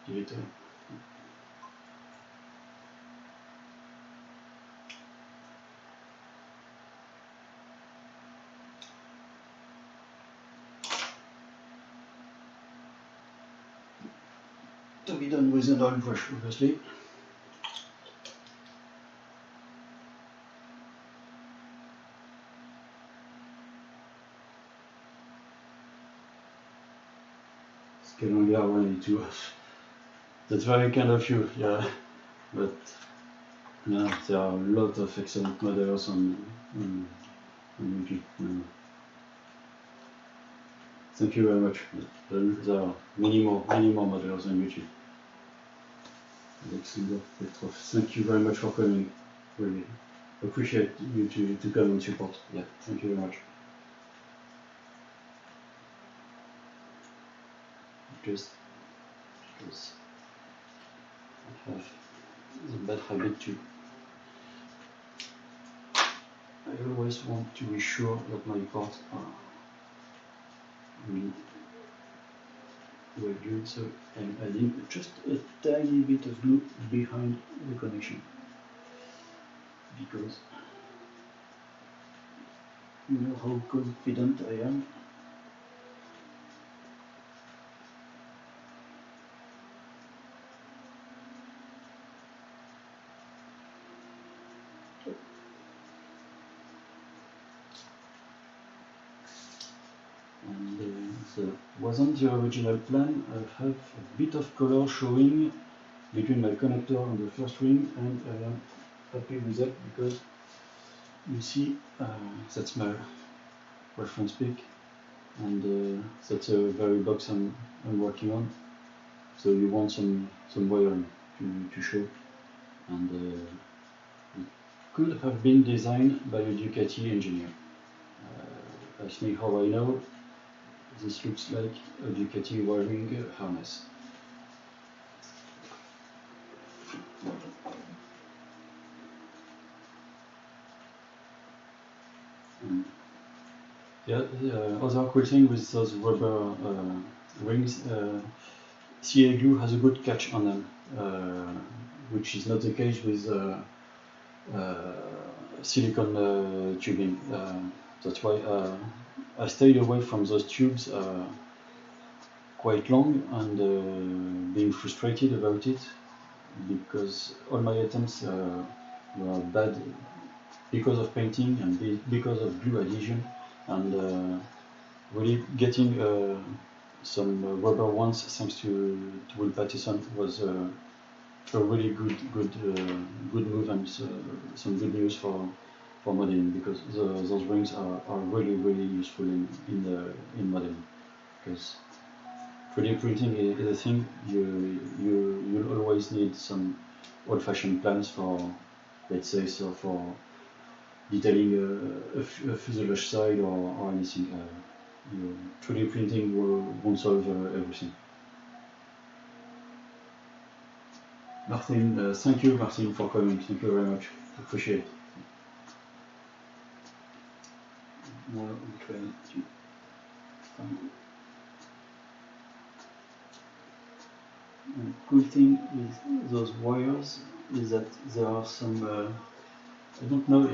give it a to be done with an oil brush, obviously. Scaling R182. That's very kind of you, yeah. But yeah, there are a lot of excellent models on YouTube. Thank you very much. There are many more models on YouTube. Thank you very much for coming. Really appreciate you to come and support. Yeah, thank you very much. Just because I have the bad habit to. I always want to be sure that my parts are really well done, so I'm adding just a tiny bit of glue behind the connection, because you know how confident I am. And so wasn't the original plan. I have a bit of color showing between my connector and the first ring, and I am happy with that because you see that's my reference pick, and that's a very box I'm working on. So you want some wiring to show, and it could have been designed by a Ducati engineer. Ask me how I know. This looks like a Ducati wiring harness. Yeah, the other cool thing with those rubber rings, CA glue has a good catch on them, which is not the case with silicone tubing. That's why I stayed away from those tubes quite long, and being frustrated about it, because all my attempts were bad because of painting and because of glue adhesion, and really getting some rubber ones thanks to Will Pattison was a really good move, and some good news for modeling, because those rings are really useful in modeling, because 3D printing is a thing. You'll always need some old-fashioned plans for, let's say, so for detailing a fuselage side or anything. 3D printing won't solve everything. Martin, thank you, Martin, for coming. Thank you very much. Appreciate it. Now I'm trying to find it. And the cool thing with those wires is that there are some, I don't know,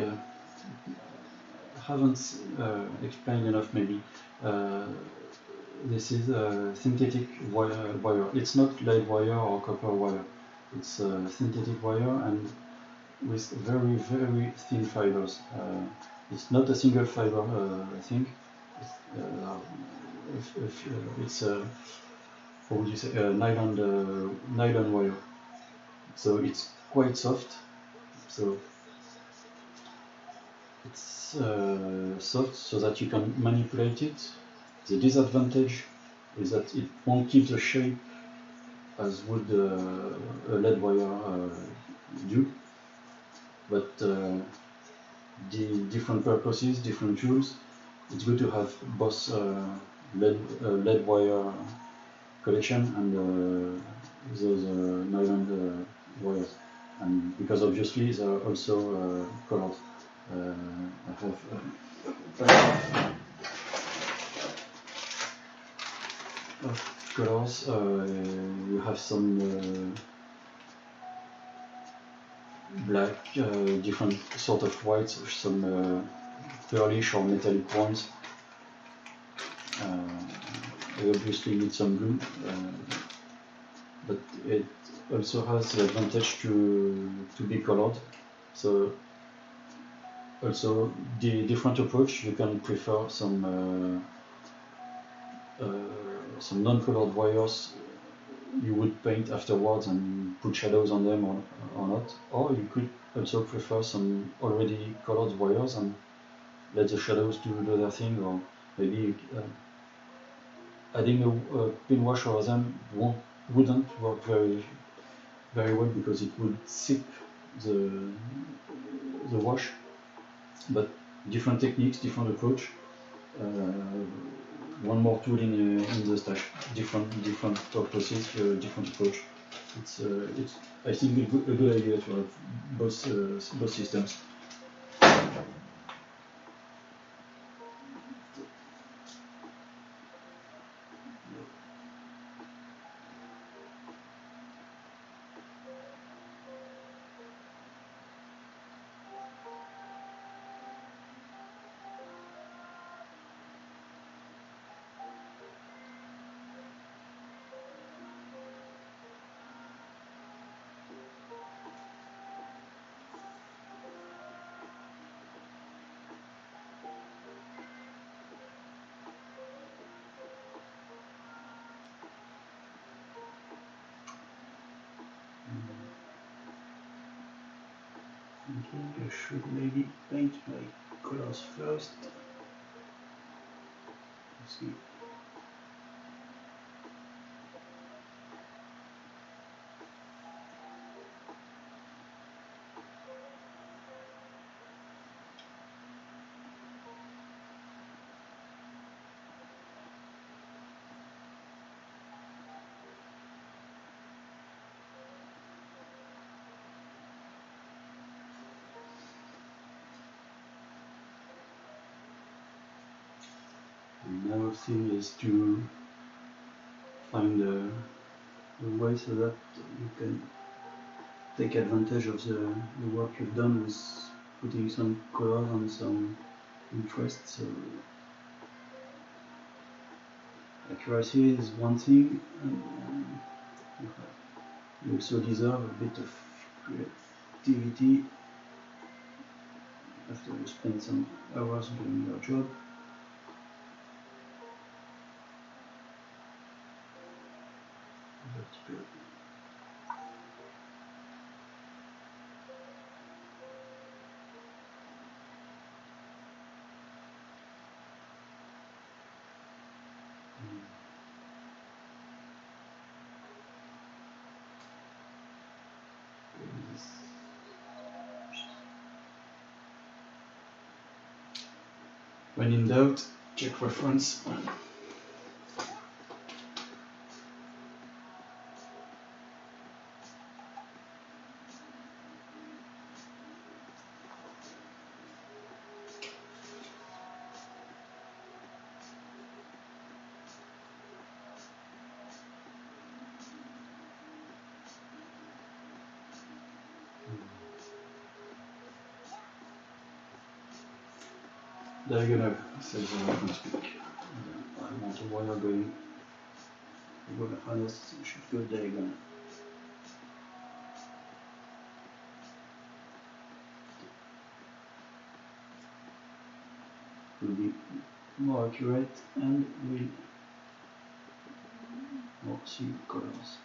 I haven't explained enough maybe. This is a synthetic wire. It's not lead wire or copper wire. It's a synthetic wire, and with very thin fibers. It's not a single fiber thing. It's what would you say, nylon wire. So it's quite soft. So it's soft so that you can manipulate it. The disadvantage is that it won't keep the shape as would a lead wire do. But the different purposes, different tools, it's good to have both lead wire collection and those nylon wires, and because obviously they are also colored. I have colors. You have some black, different sort of whites, with some pearlish or metallic ones. I obviously need some blue, but it also has the advantage to be colored. So also the different approach, you can prefer some non-colored wires you would paint afterwards and put shadows on them or not. Or you could also prefer some already colored wires and let the shadows do their thing, or maybe adding a pin wash over them wouldn't work very well, because it would sip the wash. But different techniques, different approach. One more tool in the stash. Different purposes, different approach. It's I think a good idea to have both systems. I should maybe paint my colors first. Let's see. Another thing is to find a way so that you can take advantage of the work you've done with putting some color and some interest. So accuracy is one thing, and you also deserve a bit of creativity after you spend some hours doing your job. That's good. When in doubt, check reference. Diagonal says I can speak. I want a wire going. The wire harness should go diagonal. Will be more accurate and will more see colors.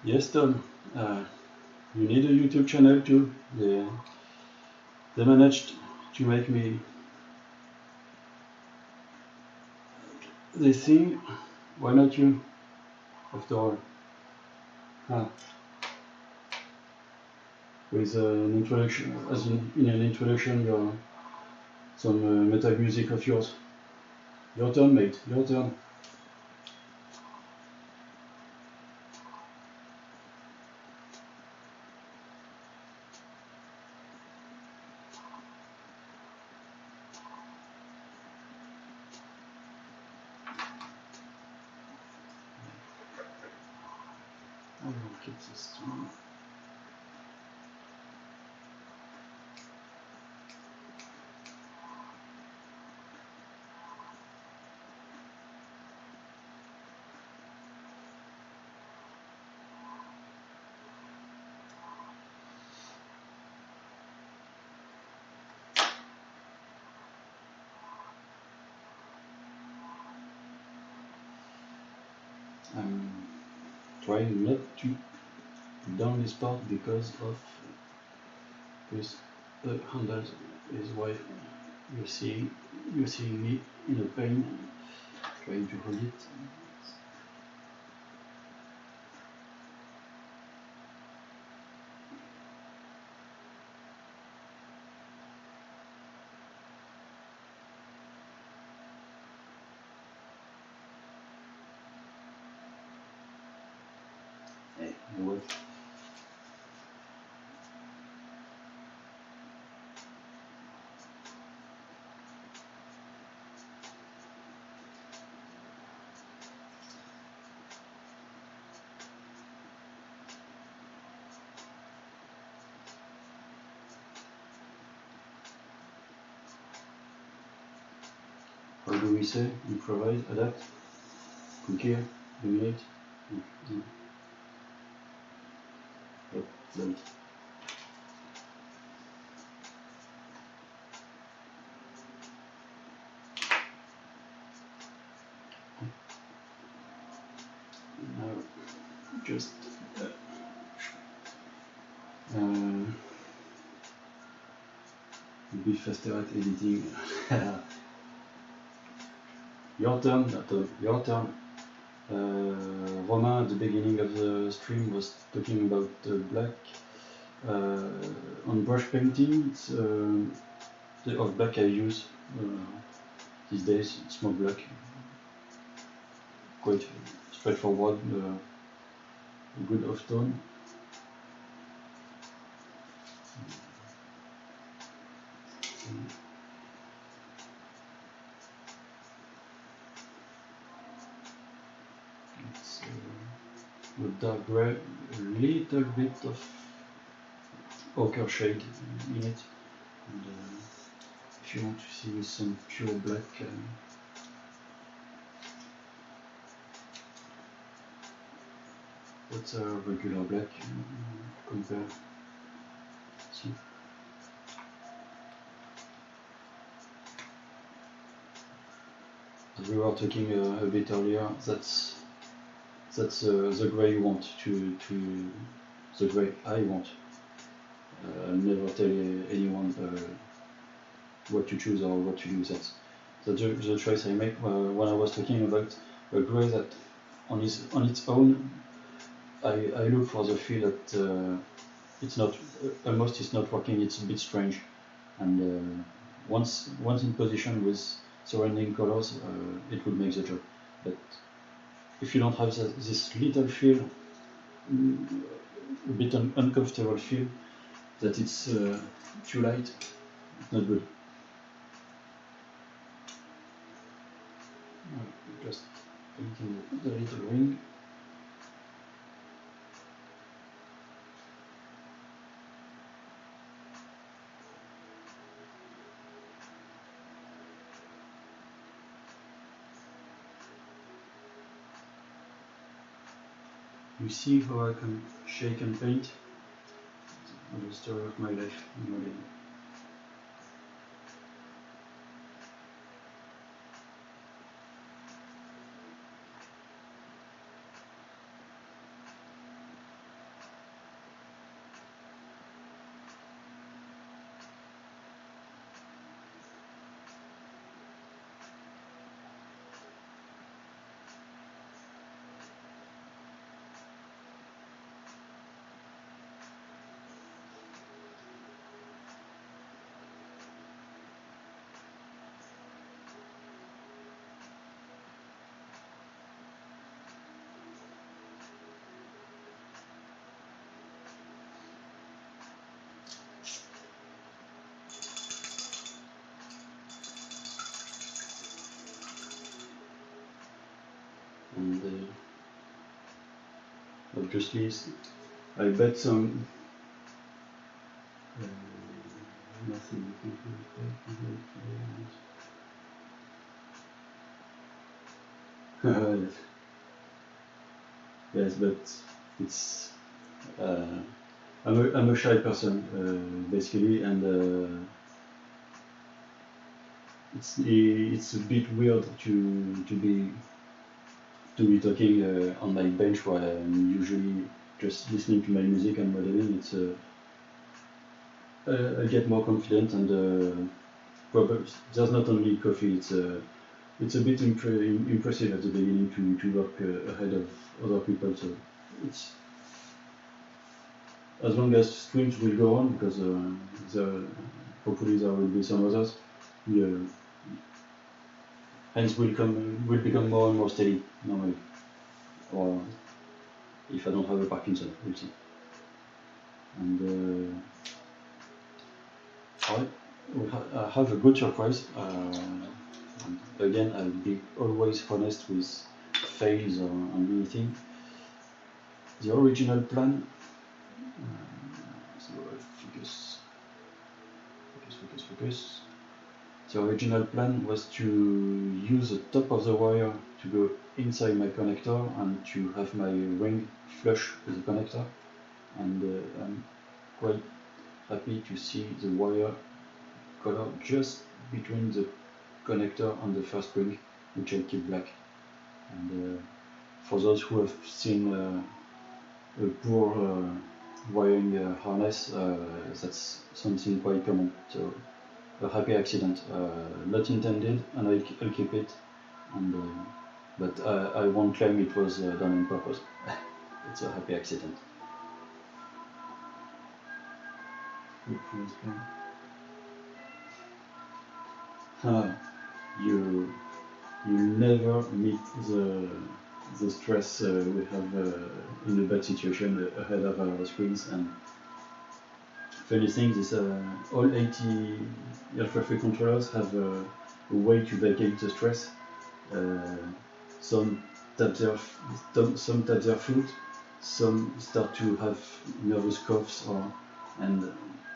Yes, Tom. You need a YouTube channel too. They managed to make me. They think, why not you? After all, with an introduction, as in an introduction, some metal music of yours. Your turn, mate. Your turn. I will keep this one. I'm trying not to down this part because the handle is why you're seeing me in a pain trying to hold it. Hey, what? How do we say? Improvise, adapt, conquer, dominate? Oh, don't. Now, just be faster at editing. Your turn, your turn. Romain at the beginning of the stream was talking about black. On brush painting, it's the off black I use these days. It's more black, quite straightforward, good off tone. It's with dark gray, a little bit of ochre shade in it. And, if you want to see some pure black, what's a regular black compare? See. As we were talking a bit earlier, that's the gray you want to the gray I want. Never tell anyone what to choose or what to do. That's the choice I make when I was talking about a gray that on its own. I look for the feel that it's not almost it's not working. It's a bit strange, and once in position with surrounding colors, it would make the job. But if you don't have this little feel, a bit uncomfortable feel that it's too light, it's not good. Just painting the little ring. You see how I can shake and paint? The story of my life in modeling. and obviously I bet some nothing. Yes, but it's I'm a shy person basically, and it's a bit weird to be talking on my bench while I'm usually just listening to my music and modeling. It's I get more confident, and probably there's not only coffee. It's a bit impressive at the beginning to work ahead of other people. So it's as long as streams will go on, because hopefully there will be some others. Hands will become more and more steady normally, or if I don't have a Parkinson, we'll see. And I have a good surprise. And again, I'll be always honest with fails or anything. The original plan. So focus. The original plan was to use the top of the wire to go inside my connector and to have my ring flush with the connector. And I'm quite happy to see the wire color just between the connector and the first ring, which I keep black. And for those who have seen a poor wiring harness, that's something quite common. So a happy accident, not intended, and I'll keep it. And but I won't claim it was done on purpose. It's a happy accident. You never meet the stress we have in a bad situation ahead of our screens. And funny thing is, all 80 air traffic controllers have a way to vacate the stress. Some tap their foot, some start to have nervous coughs, and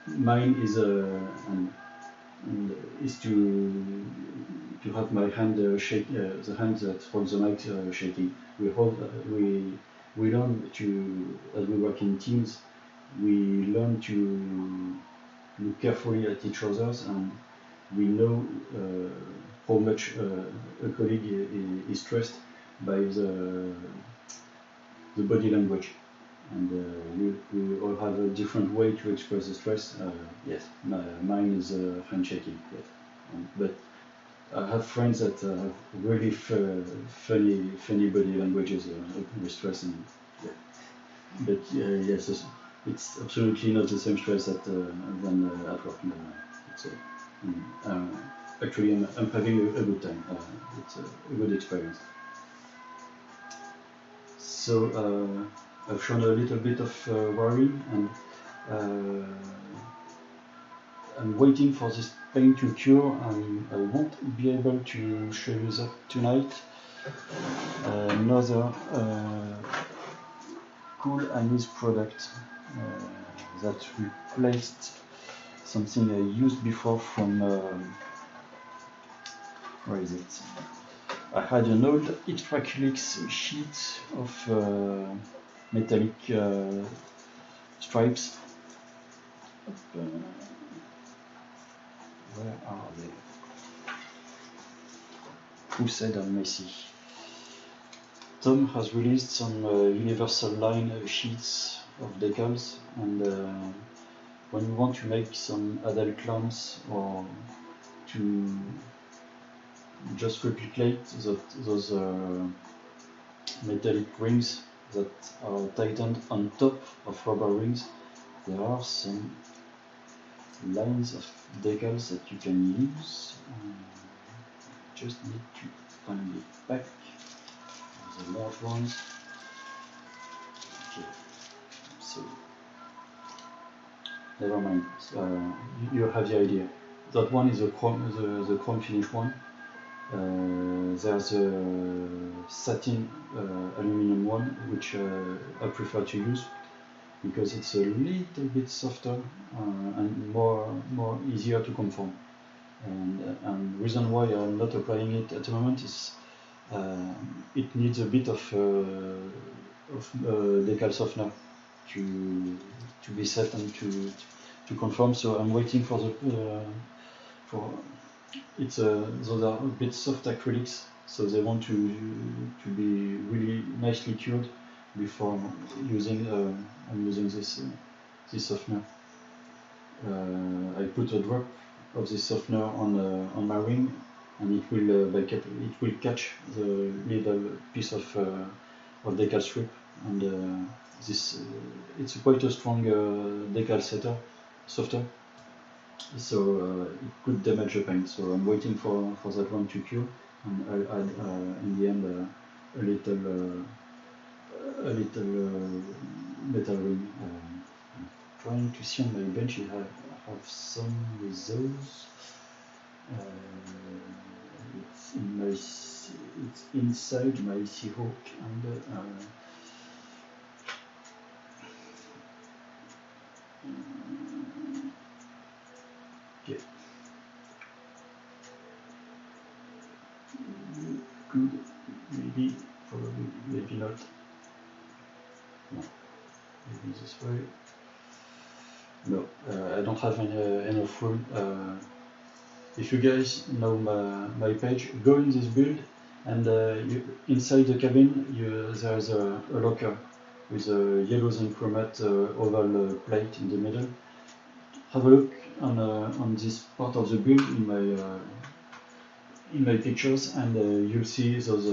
mine is is to have my hand shake, the hand that holds the mic shaking. We learn to, as we work in teams, we learn to look carefully at each other, and we know how much a colleague is stressed by the body language. And we all have a different way to express the stress. Yes, mine is handshaking. Yes. But I have friends that have really funny body languages with stress. And, yeah. But yes, it's absolutely not the same stress than at work. Actually, I'm having a good time. It's a good experience. So I've shown a little bit of wiring, and I'm waiting for this pain to cure, and I won't be able to show you that tonight. Another cool and nice product that replaced something I used before from where is it? I had an old acrylic sheet of metallic stripes. Where are they? Who said I'm messy? Tom has released some universal line sheets of decals, and when you want to make some adult clamps or to just replicate those metallic rings that are tightened on top of rubber rings, there are some lines of decals that you can use. Just need to find it back. The large ones. Okay, so never mind. You have the idea. That one is the chrome finish one, There's a satin aluminum one, which I prefer to use because it's a little bit softer and more easier to conform. And reason why I'm not applying it at the moment is it needs a bit of decal softener to be set and to conform. So I'm waiting for the for it's those are a bit soft acrylics, so they want to be really nicely cured before using I'm using this softener. I put a drop of this softener on my ring, and it will catch the little piece of decal strip, and this it's quite a strong decal softer, so it could damage the paint. So I'm waiting for that one to cure, and I'll add in the end a little metal ring. I'm trying to see on my bench if I have some with those. It's inside my Seahawk, and yeah, good, maybe, probably, maybe not. No, maybe this way. No, I don't have enough room. If you guys know my page, go in this build, and inside the cabin there's a locker with a yellow zinc chromate oval plate in the middle. Have a look on this part of the build in my pictures, and you'll see those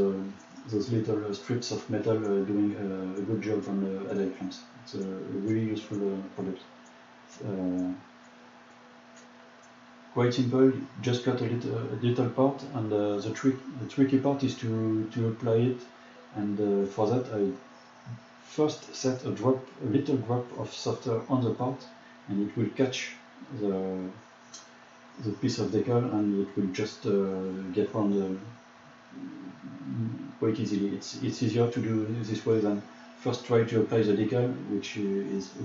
little strips of metal doing a good job on the adult clamps. It's a really useful product. Quite simple. Just cut a little part, and the tricky part is to apply it. And for that, I first set a little drop of softer on the part, and it will catch the piece of decal, and it will just get around quite easily. It's easier to do this way than first try to apply the decal, which is a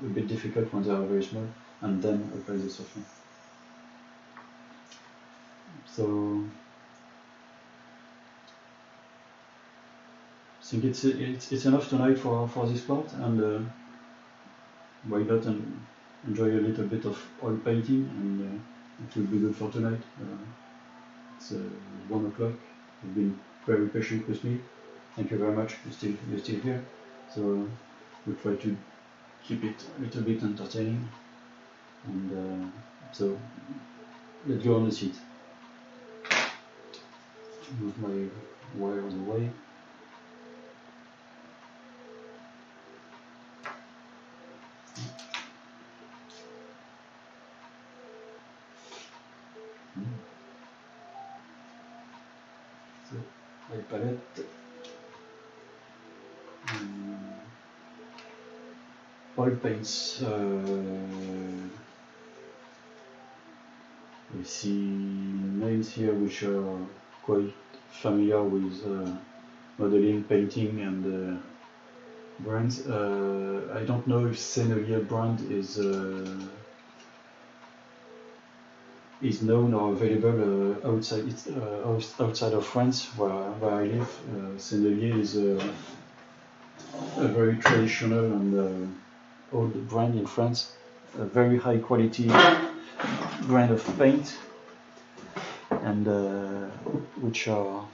bit difficult when they are very small, and then apply the softener. So I think it's enough tonight for this part, and why not enjoy a little bit of oil painting, and it will be good for tonight. It's 1 o'clock. You've been very patient with me. Thank you very much. You're still here. So we'll try to keep it a little bit entertaining, and so let's go on the seat. Move my wires away. So my palette. Oil paints. We see names here which are quite familiar with modeling, painting, and brands. I don't know if Sennelier brand is known or available outside of France, where I live. Sennelier is a very traditional and old brand in France, a very high quality brand of paint, and which are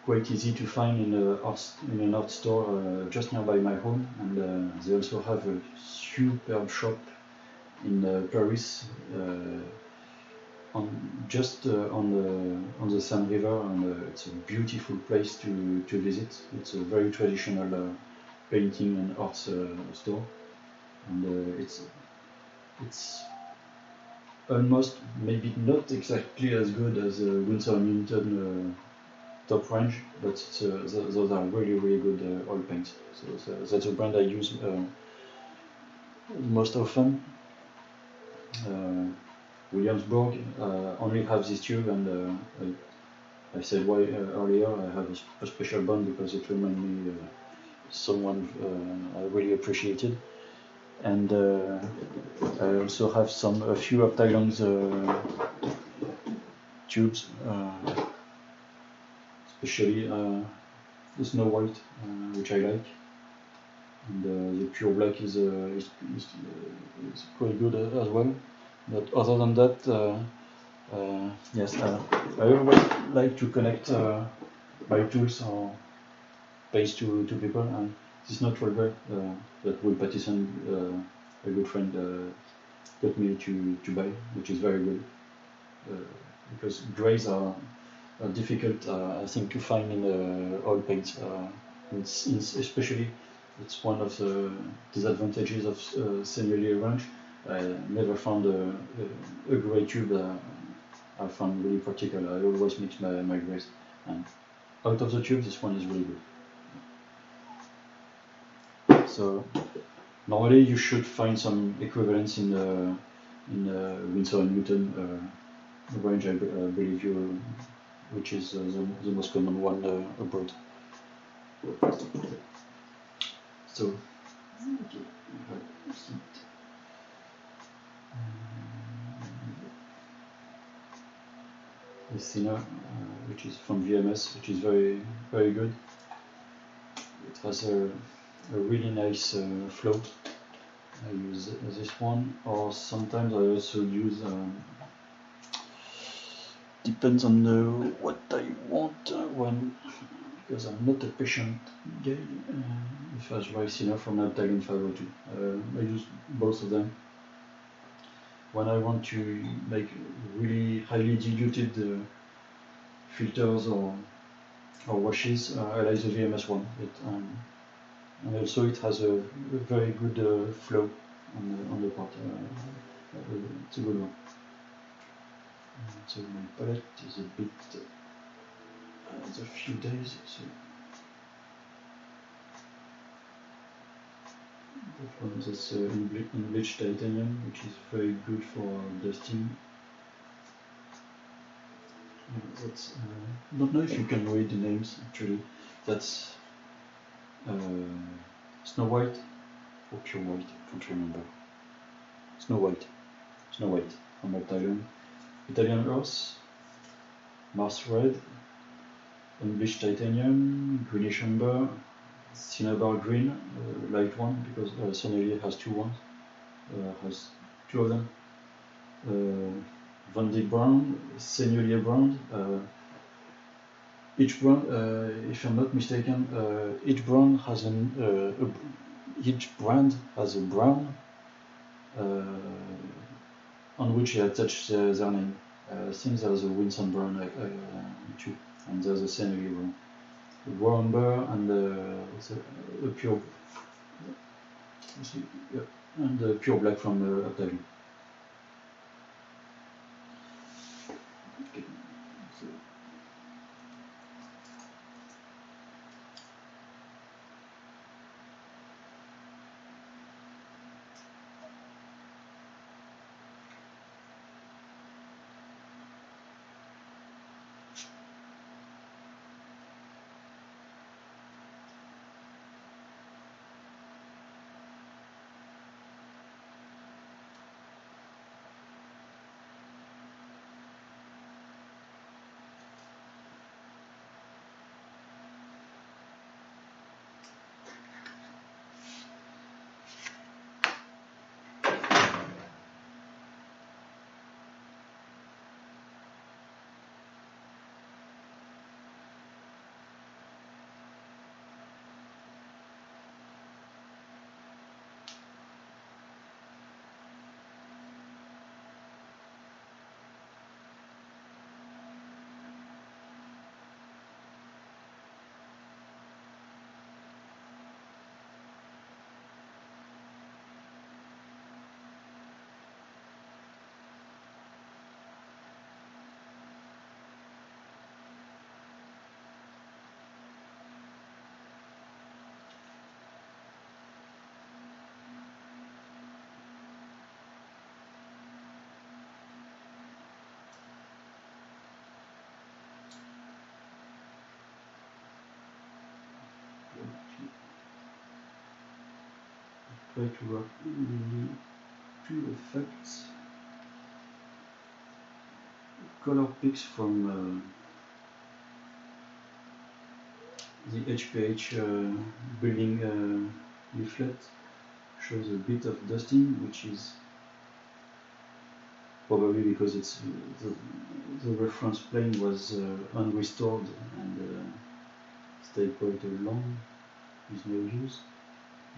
quite easy to find in an art store just nearby my home. And they also have a superb shop in Paris, on the Seine River, and it's a beautiful place to visit. It's a very traditional painting and art store, and it's almost, maybe not exactly as good as Winsor & Newton top range, but those are really good oil paints. So that's a brand I use most often. Williamsburg only have this tube, and I said why earlier I have a special bond because it reminded me someone I really appreciated, and I also have a few of Thailand's tubes, especially the Snow White, which I like, and the Pure Black is quite good as well. But other than that, yes, I always like to connect my tools or paste to people, and this not revolver that Will Pattison, a good friend, got me to buy, which is very good, because grays are difficult, I think, to find in oil paints. Especially, it's one of the disadvantages of semi range. I never found a gray tube I found really particular. I always mix my grays, and out of the tube, this one is really good. So normally you should find some equivalence in Winsor and Newton range, I believe you, which is the most common one abroad. So, this thinner, which is from VMS, which is very good. It has a really nice flow. I use this one, or sometimes I also use. Depends on what I want because I'm not a patient guy. If I try thinner from Italian 502, I use both of them. When I want to make really highly diluted filters or washes, I like the VMS one. And also it has a very good flow on the part. It's a good one. So my palette is a bit a few days. So that one is enriched titanium, which is very good for dusting. That's don't know if you can read the names actually. That's Snow White or Pure White. I can't remember. Snow White from Italian Earth, Mars Red, Unbleached Titanium, Greenish Amber, Cinnabar Green, light one, because Sonelli has has two of them. Van Dyck Brown, Seigneurie Brown. Each brown, if I'm not mistaken, each brand has a brown on which they attach their name. I think there's a Winston Brown too, and there's a Seigneurie Brown. The Raw Amber and the Pure, and the Pure Black from Octavian. Okay. So, try to work really two effects. Color picks from the HPH building leaflet shows a bit of dusting, which is probably because it's the reference plane was unrestored and stayed quite long with no use,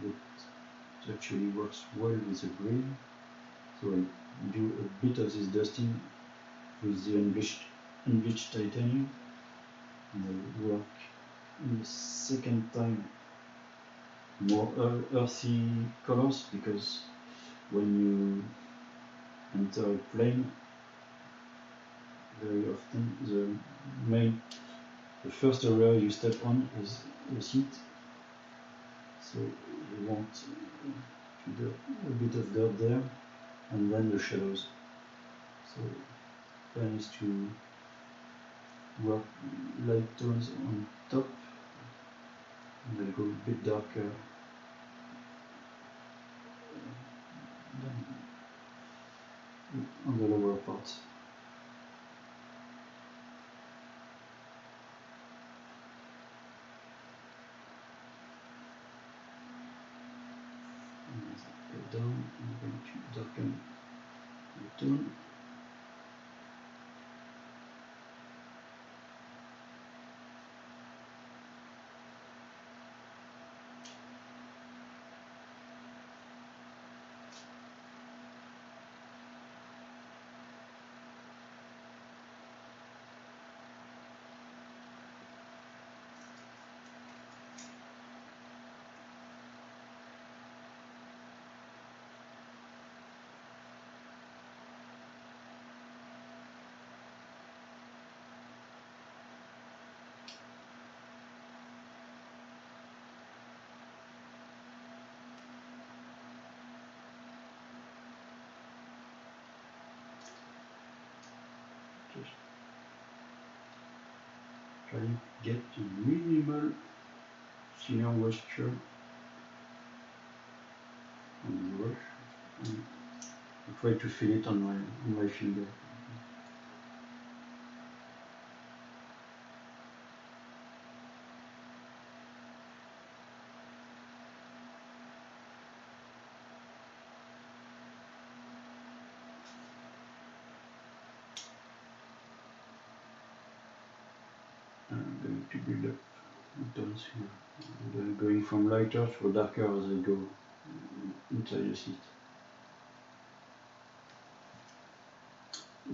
but it actually works well with the grain. So I do a bit of this dusting with the unbleached titanium, and I work in the second time more earthy colors, because when you enter a plane, very often the first area you step on is the seat, so you want a bit of dirt there, and then the shadows. So the plan is to work light tones on top, and then go a bit darker on the lower part. And as I go down, I'm going to darken the tone. Just try to get to minimal thinner moisture on the brush, and I try to feel it on my finger. I'm going to build up the tones here, and going from lighter to darker as I go inside the seat.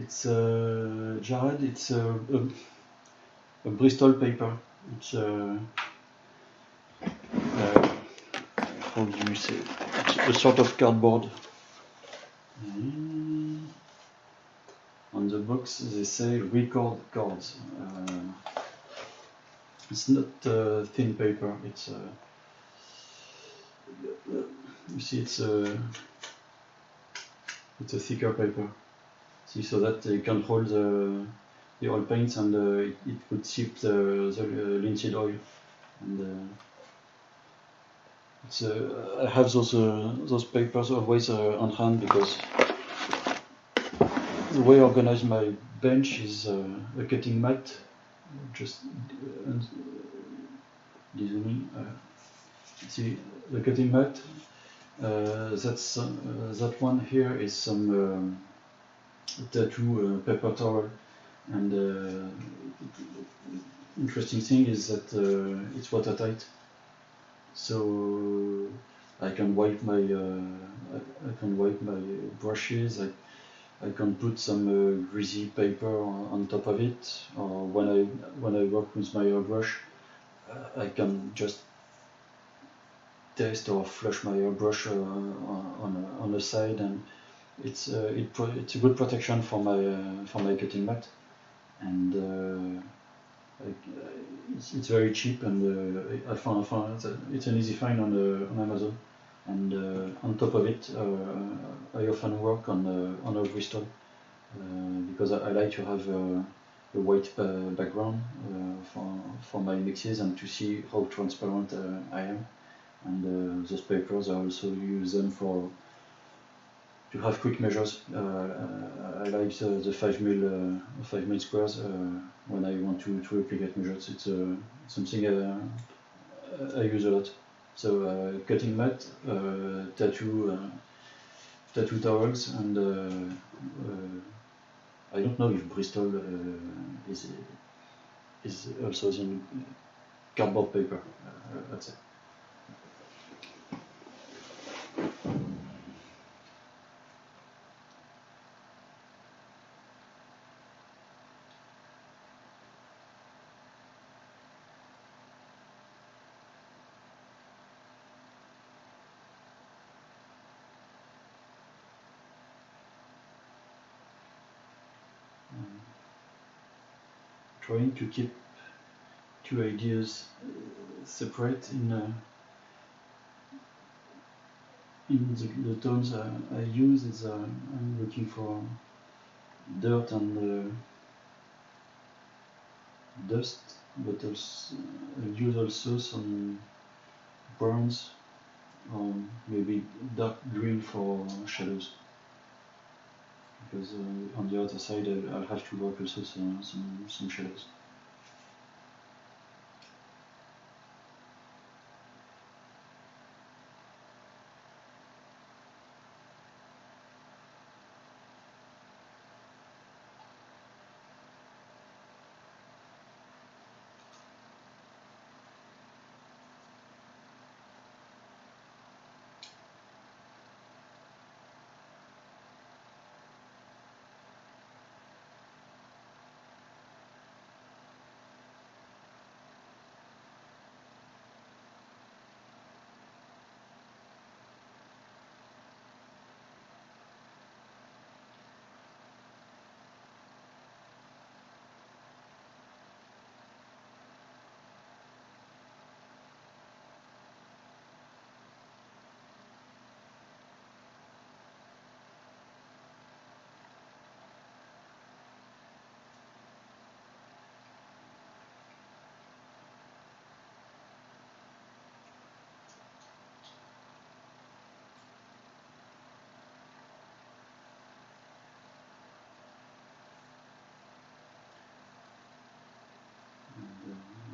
It's Jared. It's a Bristol paper. It's how do you say? It's a sort of cardboard. On the box they say record cards. It's not thin paper. It's you see, it's a thicker paper. See, so that you can hold the oil paints, and it would sip the linseed oil. And it's I have those papers always on hand, because the way I organize my bench is a cutting mat. Just see the cutting mat. That's that one here is some tattoo paper towel, and interesting thing is that it's watertight, so I can wipe my brushes. I can put some greasy paper on top of it, or when I work with my airbrush, I can just test or flush my airbrush on the side, and it's a good protection for my cutting mat, and it's very cheap, and I found it's an easy find on Amazon. And on top of it, I often work on a Bristol, because I like to have a white background for my mixes, and to see how transparent I am. and those papers I also use them for to have quick measures. I like the 5 mil squares when I want to replicate measures. It's something I use a lot. So cutting mat, tattoo towels, and I don't know if Bristol is also in cardboard paper, I'd say. Trying to keep two ideas separate in the tones I use. Is I'm looking for dirt and dust, but also I use also some browns or maybe dark green for shadows. Because on the other side I'll have to work also some shadows.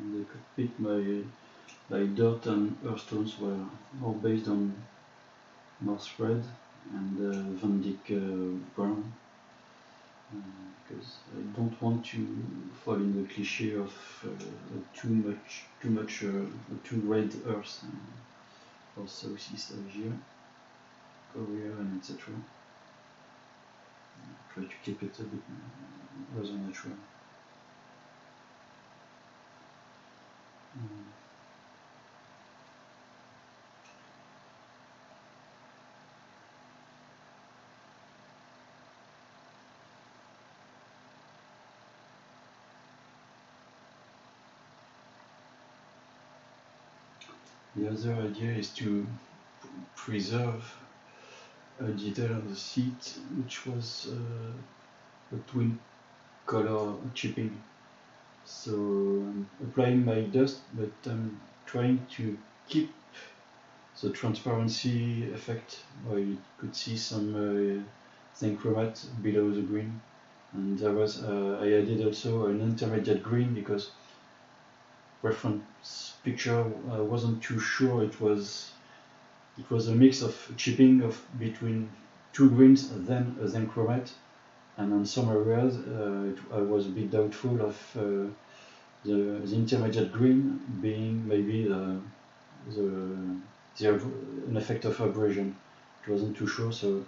In the cockpit, my dirt and earthstones were more based on North Red and Van Dyck brown, because I don't want to fall in the cliché of too red earth for Southeast Asia, Korea, and etc. Try to keep it a bit rather natural. The other idea is to preserve a detail of the seat, which was a twin color chipping. So I'm applying my dust, but I'm trying to keep the transparency effect, where you could see some zinc chromat below the green. And there was I added also an intermediate green because reference picture I wasn't too sure it was a mix of chipping between two greens and then a zinc chromat, and on some areas I was a bit doubtful of the intermediate green being maybe an effect of abrasion. It wasn't too sure, so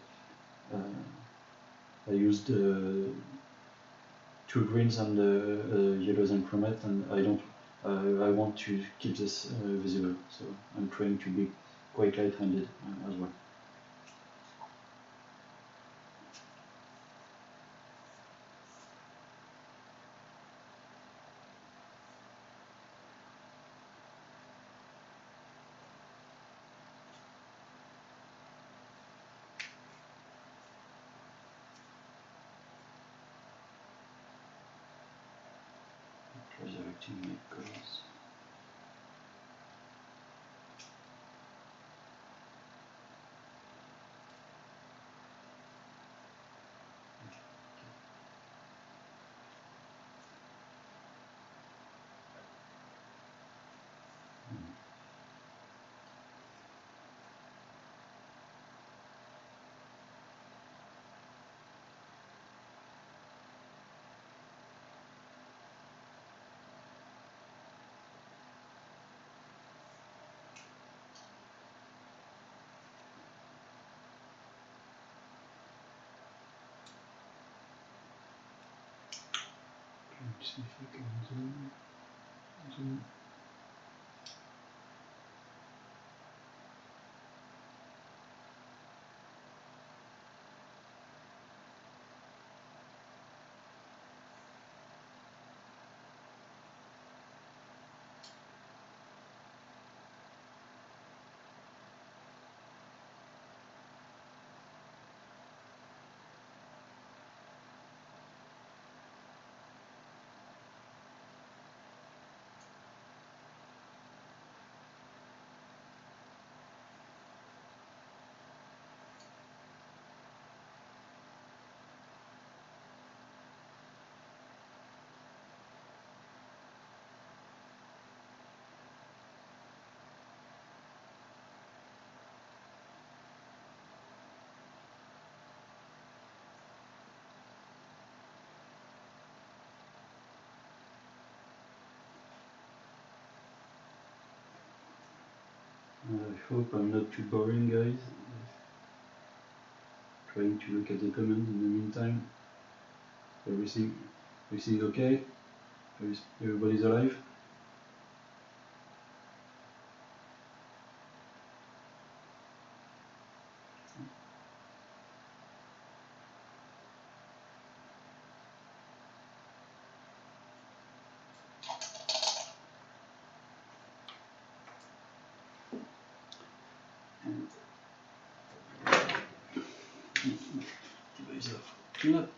I used two greens and yellow zinc chromat, and I want to keep this visible, so I'm trying to be quite light-handed as well. Resurrecting my colors. see if I can zoom. I hope I'm not too boring, guys. Trying to look at the comments in the meantime. Everything okay? Everybody's alive? Device off. Clean up.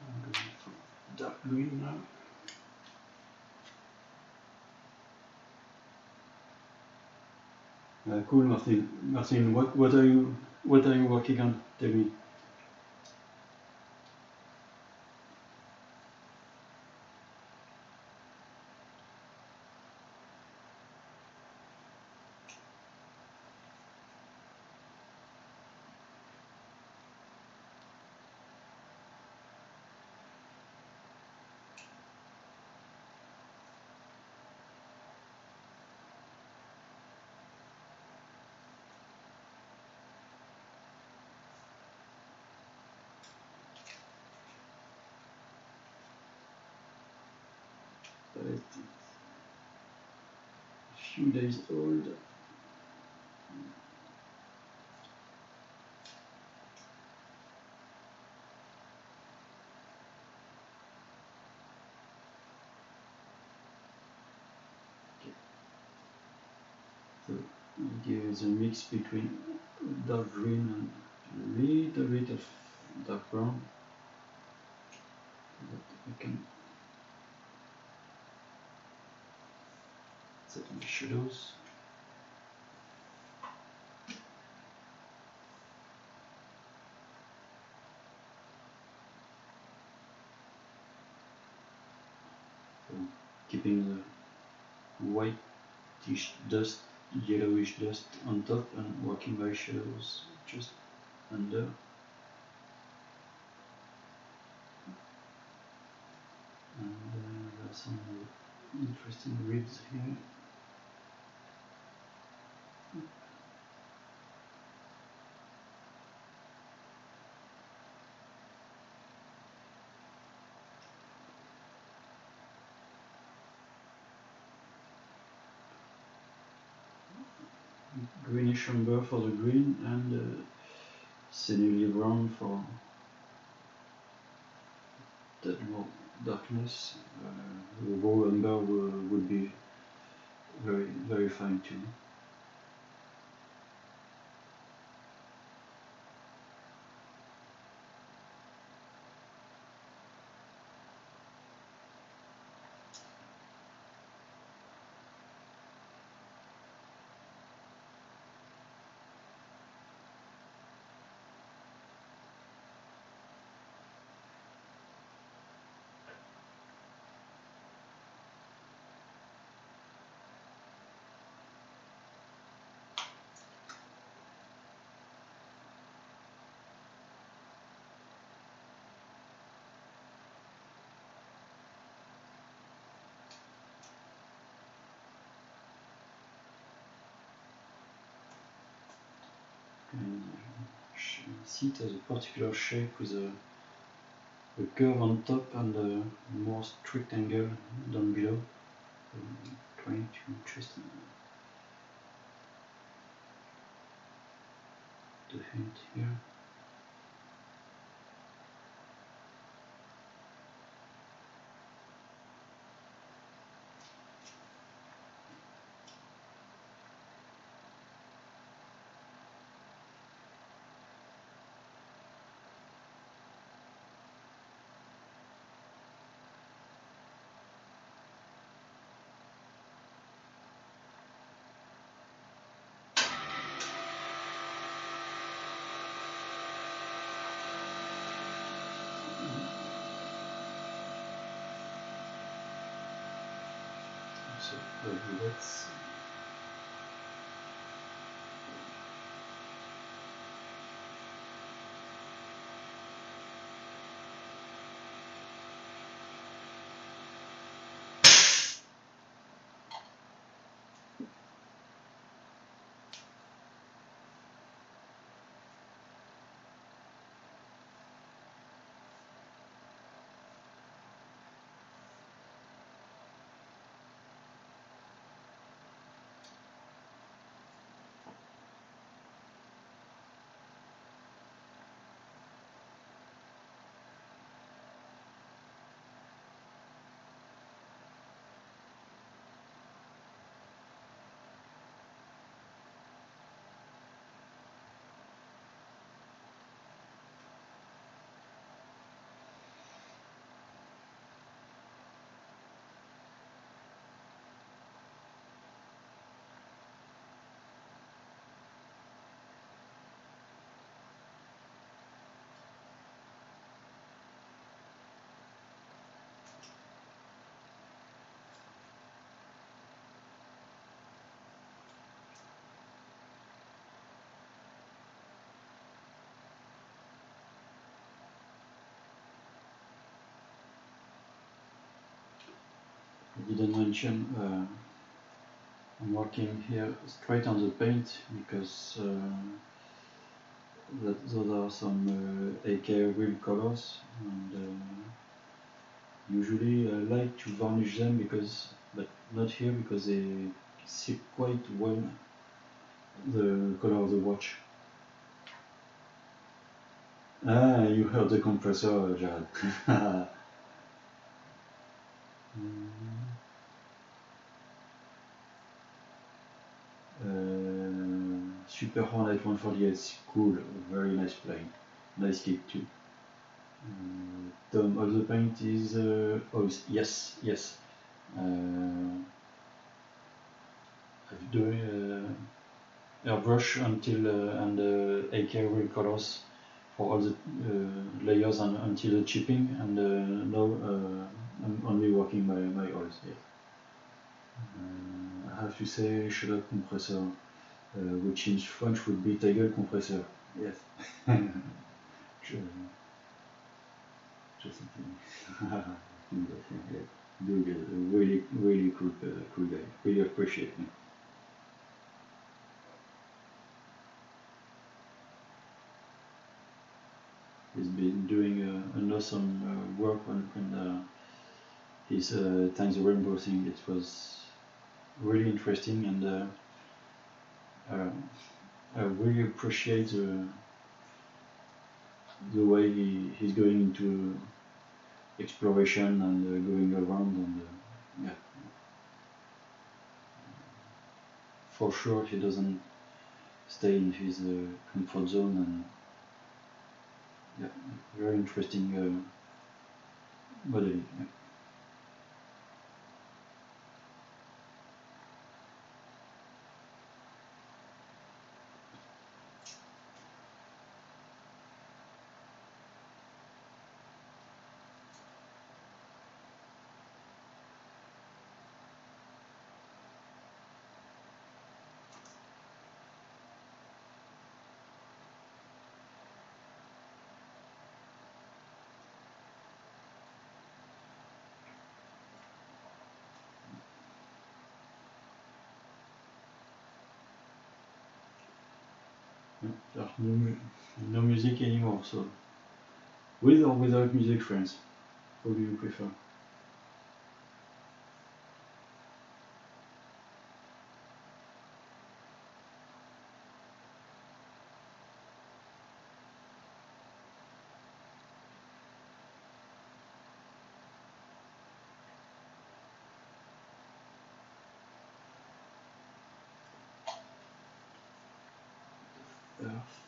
I'm going for dark green now. Cool, Martin. Martin, what are you working on? Tell me. A few days old. Okay. So here is a mix between dark green and a little bit of dark brown. That I can set on the shadows. So keeping the whitish dust, yellowish dust on top and working my shadows just under. And there's some interesting ribs here. greenish umber for the green and cerulean brown for that more darkness. Raw umber would be very fine too. And see it has a particular shape with a curve on top and a more strict angle down below. Trying to just to hint here. So let's I didn't mention I'm working here straight on the paint because those are some AK real colors, and usually I like to varnish them but not here because they see quite well the color of the watch. Ah, you heard the compressor, Jared. Super Hornet 148, cool, very nice plane, nice kit too. Tom, all the paint is yes. I'm doing airbrush until and AK real colors for all the layers and until the chipping, and now I'm only working my oils. Yes. I have to say, shut up compressor, which in French would be Tiger compressor. Yes. Just really cool guy. Really appreciate him. He's been doing an awesome work when his Times the Rainbow thing. It was really interesting, and I really appreciate the way he's going into exploration and going around, and yeah, for sure he doesn't stay in his comfort zone, and yeah, very interesting modeling. Yeah. There's no music anymore, so with or without music, friends? What do you prefer? Earth.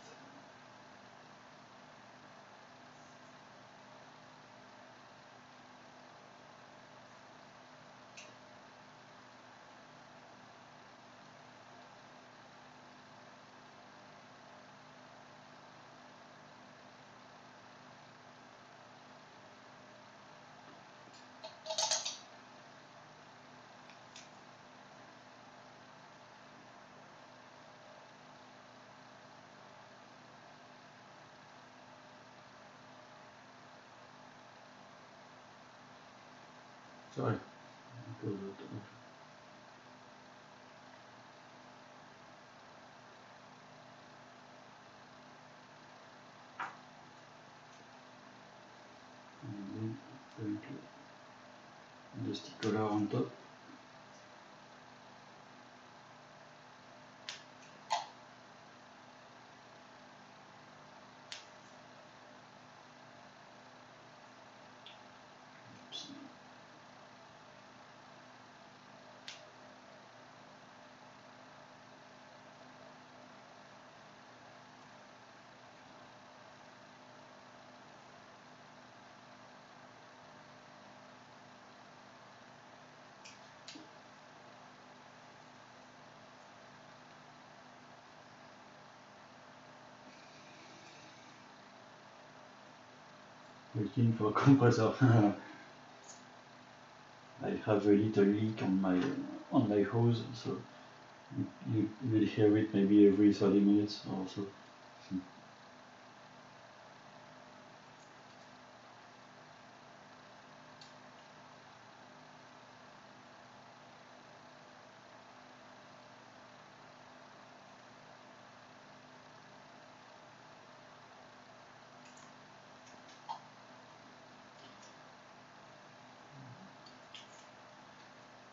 Sorry. And then going to dusty color on top. Oops. Waiting for a compressor. I have a little leak on my hose, so you will hear it maybe every 30 minutes or so.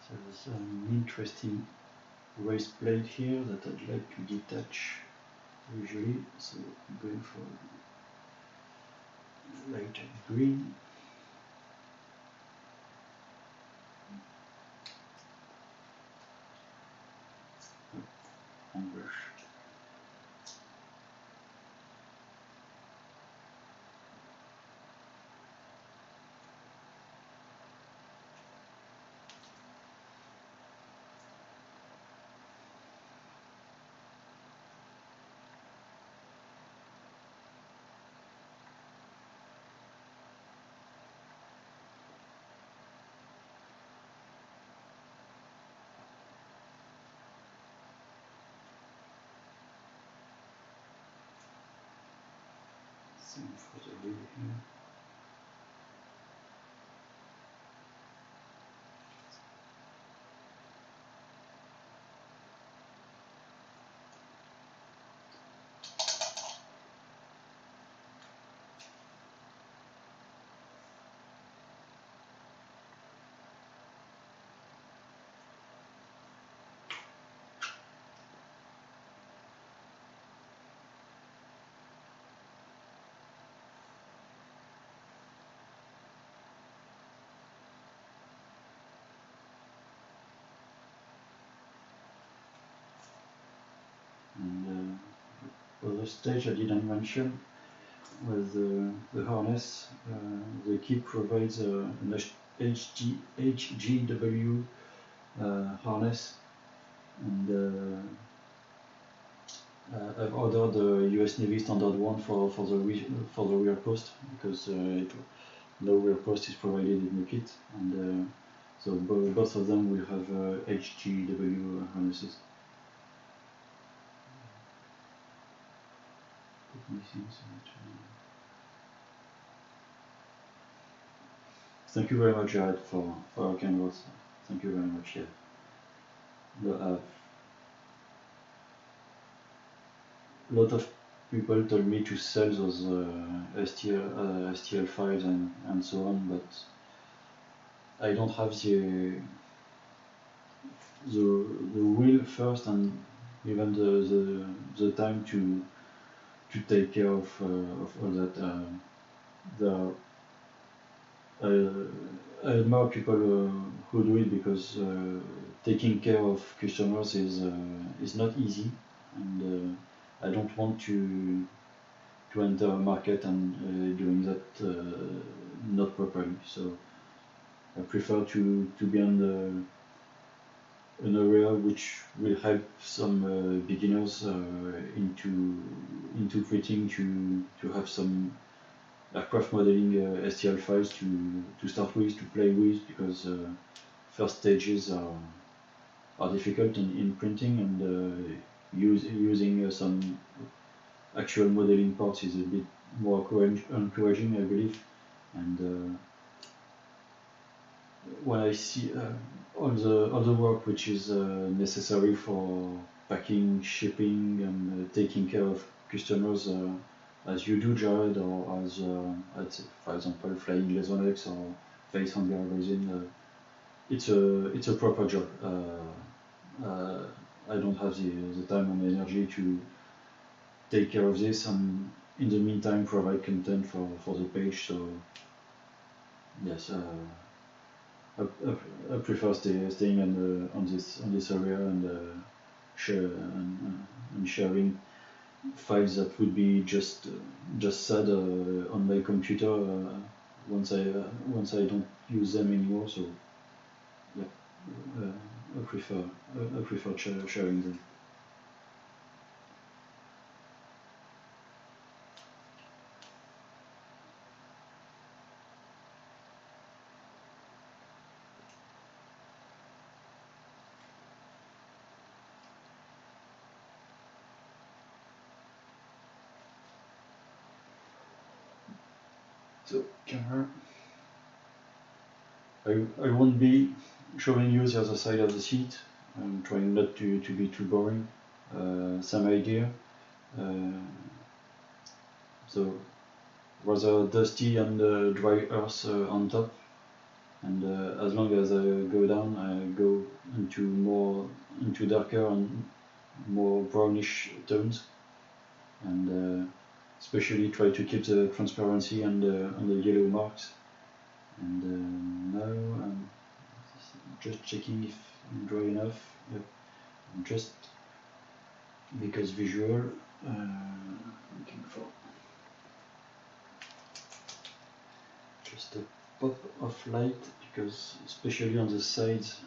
So there's an interesting raised plate here that I'd like to detach usually, so I'm going for light green. On brush. Same for the lid here. stage I didn't mention with the harness. The kit provides an HGW harness, and I've ordered the US Navy standard one for the rear post, because no rear post is provided in the kit, and so both of them will have HGW harnesses. Thank you very much, Jared, for our kind words. Thank you very much. Yeah. A lot of people told me to sell those STL5s and so on, but I don't have the will first, and even the time to take care of all that. I admire people who do it, because taking care of customers is not easy, and I don't want to enter a market and doing that not properly. So I prefer to be on an area which will help some beginners into printing, to have some aircraft modeling STL files to start with, to play with, because first stages are difficult in printing, and using some actual modeling parts is a bit more encouraging, I believe. And when I see all the work which is necessary for packing, shipping, and taking care of customers, as you do, Jared, or as for example, flying Lasonix or face familiarizing, it's a proper job. I don't have the time and energy to take care of this, and in the meantime provide content for the page. So yes, I prefer staying on this area, and sharing files that would be just sad on my computer once I don't use them anymore. So yeah, I prefer sharing them. So camera, I won't be showing you the other side of the seat. I'm trying not to be too boring. Same idea. So rather dusty and dry earth on top, and as long as I go down, I go into darker and more brownish tones, and especially try to keep the transparency on the yellow marks. And now I'm just checking if I'm dry enough. Yep. Just because visual, looking for just a pop of light, because especially on the sides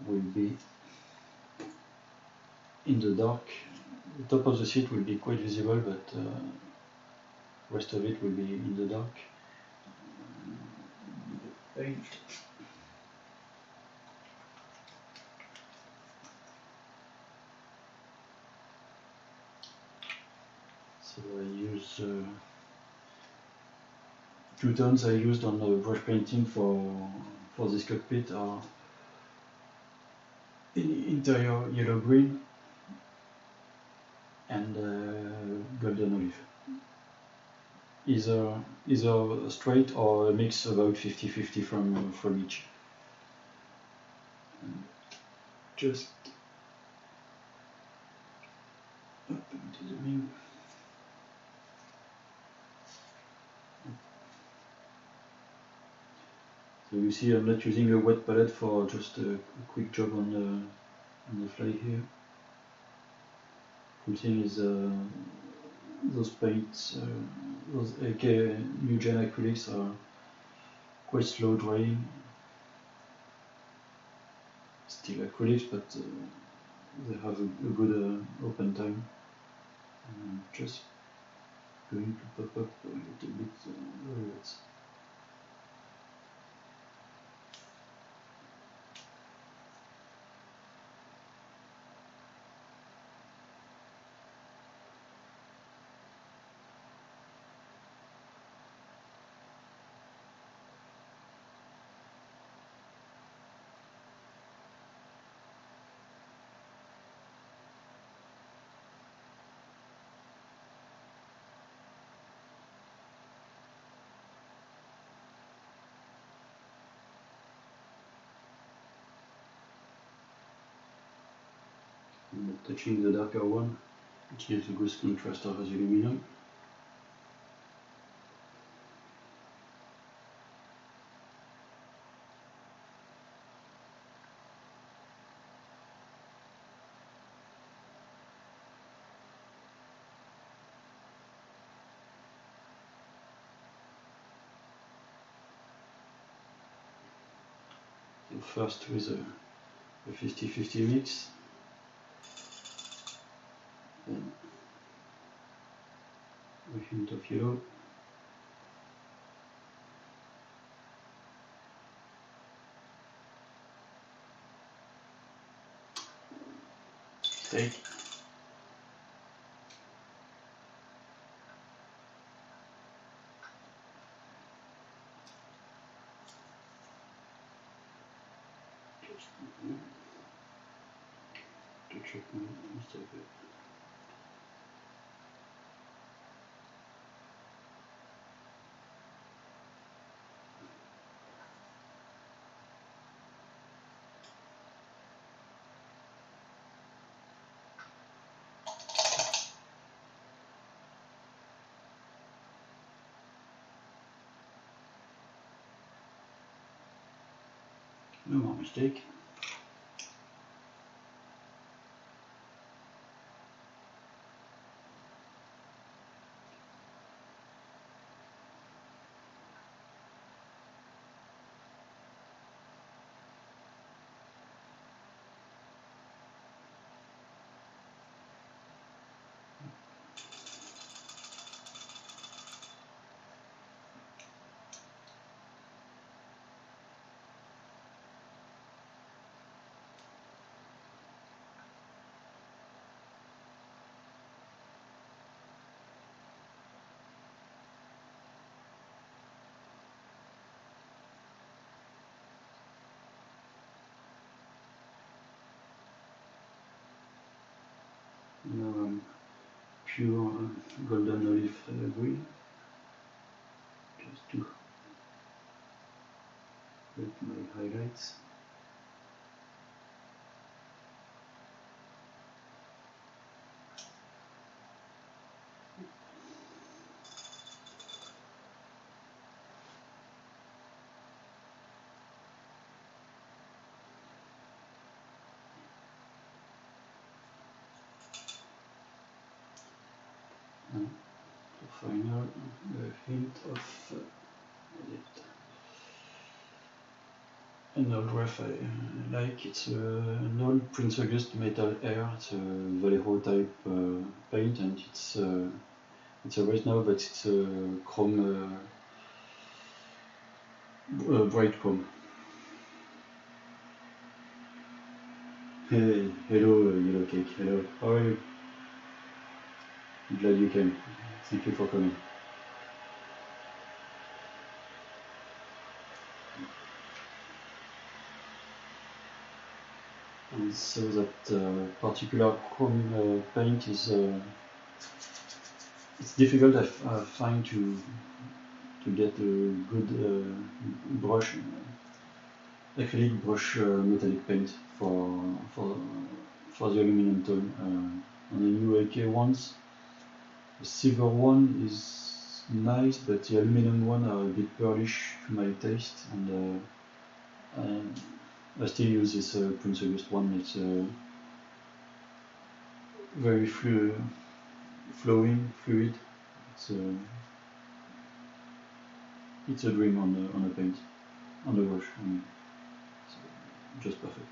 will be in the dark. The top of the seat will be quite visible, but rest of it will be in the dark. Paint. So I use two tones I used on the brush painting for this cockpit are interior yellow green and golden olive. Either straight or a mix, about 50-50 from each. And just up into the wing. So you see, I'm not using a wet palette for just a quick job on the fly here. cool thing is those paints, those AK new gen acrylics are quite slow drying. Still acrylics, but they have a good open time. And I'm just going to pop up a little bit that. I'm not touching the darker one, which gives a good contrast of the aluminum. So first with a 50-50 mix. Then a hint of yellow. Steak. Just to check my mistake. No more mistake. Now pure golden olive green, just to get my highlights. And the final hint of an old ref I like. It's an old Prince August metal air. It's a Vallejo type paint, and it's a red now, but it's a chrome, bright chrome. Hey, hello, Yellow Cake. Hello, how are you? Glad you came. Thank you for coming. And so that particular chrome paint is it's difficult I find to get a good brush, acrylic brush metallic paint for the aluminum tone. On the new AK ones, the silver one is nice, but the aluminum one are a bit pearlish to my taste, and I still use this Prince August one. It's very flowing, fluid. It's a dream on the paint, on the brush. I mean, so just perfect.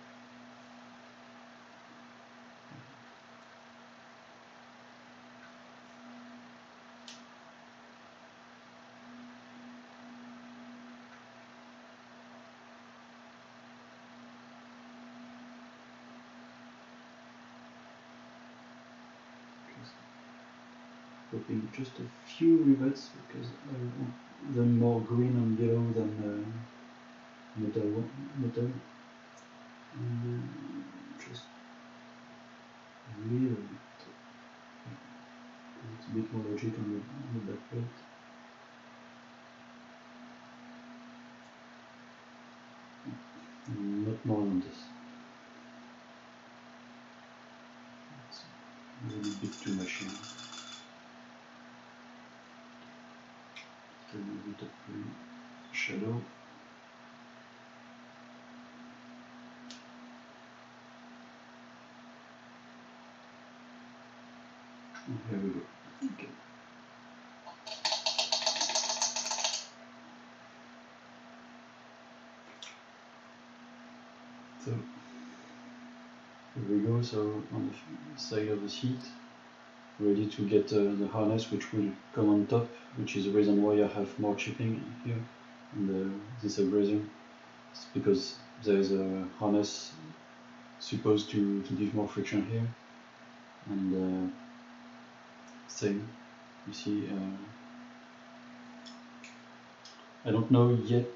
Popping just a few rivets because I want them more green and yellow than metal. And just a little bit. It's a bit more logic on the back plate. Not more than this. It's a little bit too much here. A little bit of shadow. And here we go. Okay. So here we go. So on the side of the seat, ready to get the harness, which will come on top, which is the reason why I have more chipping here and this abrasion. It's because there's a harness supposed to give more friction here, and same. You see, I don't know yet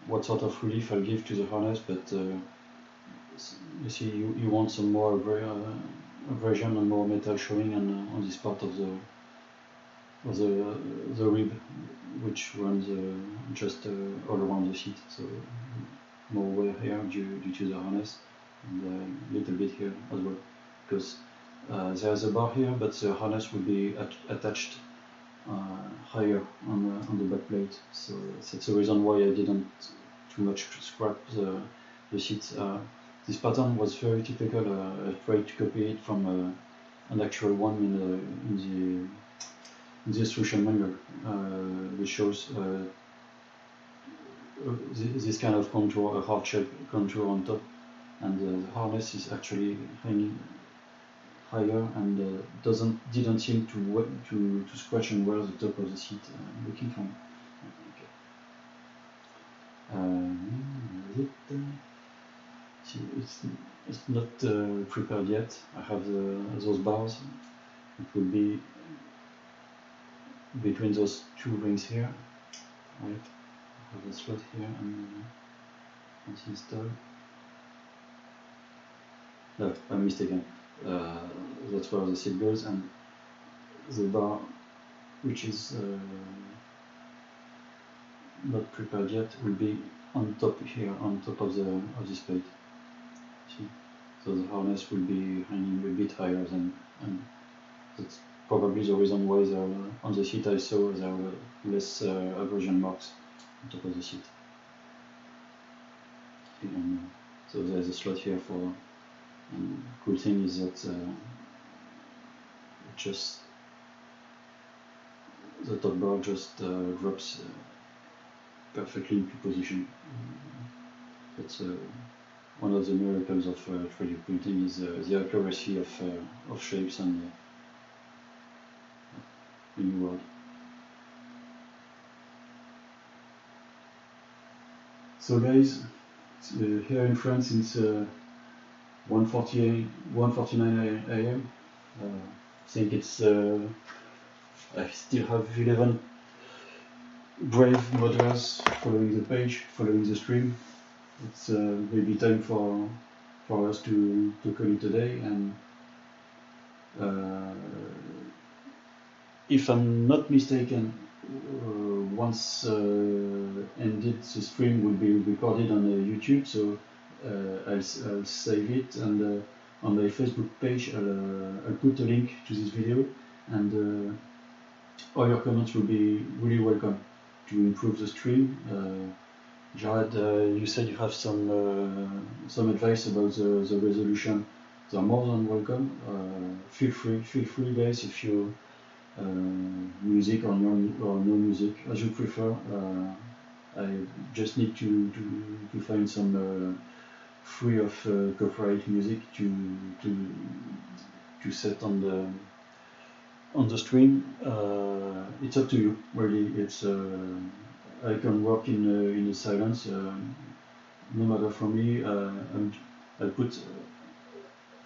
what sort of relief I'll give to the harness, but you see, you want some more abrasion and more metal showing on this part of the rib, which runs just all around the seat. So more wear here due to the harness, and a little bit here as well, because there's a bar here, but the harness will be attached higher on the back plate. So that's the reason why I didn't too much scrap the seat. This pattern was very typical. I tried to copy it from an actual one in the instruction manual, which shows this kind of contour, a heart-shaped contour on top, and the harness is actually hanging higher and didn't seem to scratch and wear the top of the seat looking from. Okay. See, it's not prepared yet. I have those bars. It will be between those two rings here. Right. I have a slot here and it's installed. No, I'm mistaken. That's where the seat goes, and the bar, which is not prepared yet, will be on top here, on top of this plate. See? So the harness will be hanging a bit higher than, and that's probably the reason why on the seat I saw there were less abrasion marks on top of the seat. And, so there's a slot here for. And the cool thing is that the top bar just drops perfectly into position. That's one of the miracles of 3D printing is the accuracy of shapes and the new world. So guys, here in France it's 1:49 a.m. I think it's. I still have 11 brave modders following the page, following the stream. It's maybe time for us to call it a day. And if I'm not mistaken, once ended, the stream will be recorded on YouTube. So. I'll save it, and on my Facebook page I'll put a link to this video, and all your comments will be really welcome to improve the stream. Jared, you said you have some advice about the resolution they are more than welcome. Feel free guys, if you music or no music as you prefer. I just need to find some free of copyright music to set on the stream. It's up to you, really. It's I can work in the silence. No matter for me.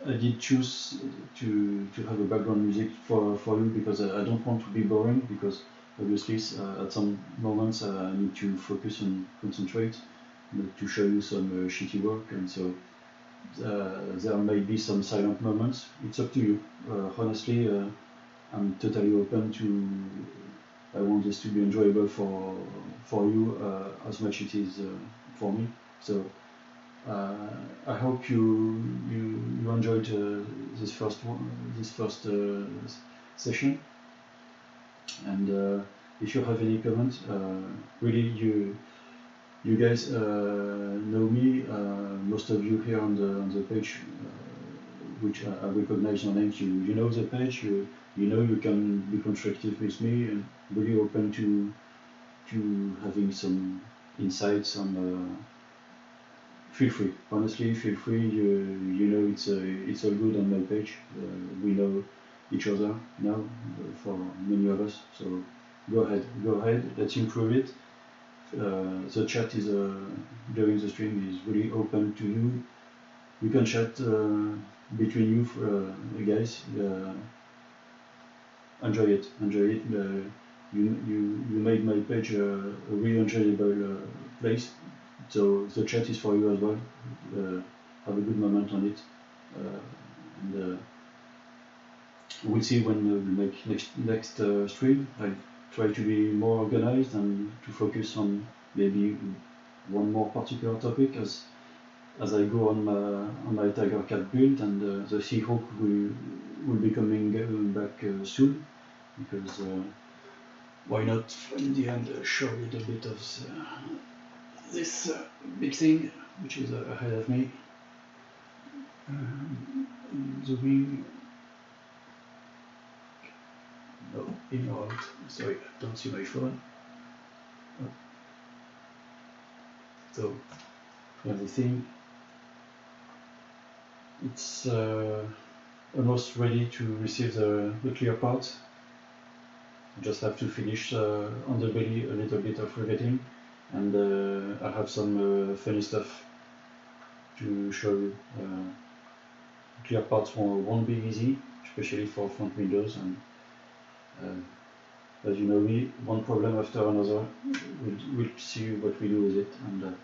I did choose to have a background music for you because I don't want to be boring, because obviously at some moments I need to focus and concentrate, to show you some shitty work, and so there may be some silent moments. It's up to you. Honestly, I'm totally open to. I want this to be enjoyable for you as much it is for me. So. I hope you enjoyed this first session, and if you have any comments, really you guys know me. Most of you here on the page, which I recognize your names. You know the page. You know you can be constructive with me, and really open to having some insights on. Feel free, honestly, feel free. You know it's all good on my page. We know each other now for many of us. So go ahead. Let's improve it. The chat is during the stream is really open to you. You can chat between you guys. Enjoy it. You made my page a really enjoyable place. So the chat is for you as well. Have a good moment on it, and we'll see when we make next stream. I'll try to be more organized and to focus on maybe one more particular topic as I go on my Tigercat build, and the Seahawk will be coming back soon, because why not in the end show a little bit of this big thing which is ahead of me. Zooming. No, in or out. Sorry, I don't see my phone. Oh. So, everything. It's almost ready to receive the clear part. I just have to finish on the belly a little bit of riveting, and I have some funny stuff to show you. Clear parts won't be easy, especially for front windows, and as you know me, one problem after another. We'll see what we do with it, and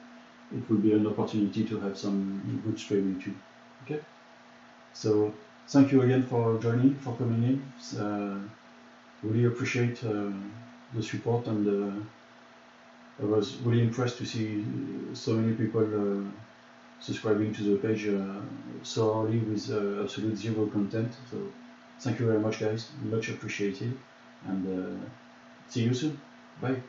it will be an opportunity to have some good streaming too. Okay? So thank you again for joining, for coming in. Really appreciate the support, and I was really impressed to see so many people subscribing to the page so early with absolute zero content. So thank you very much, guys. Much appreciated, and see you soon. Bye.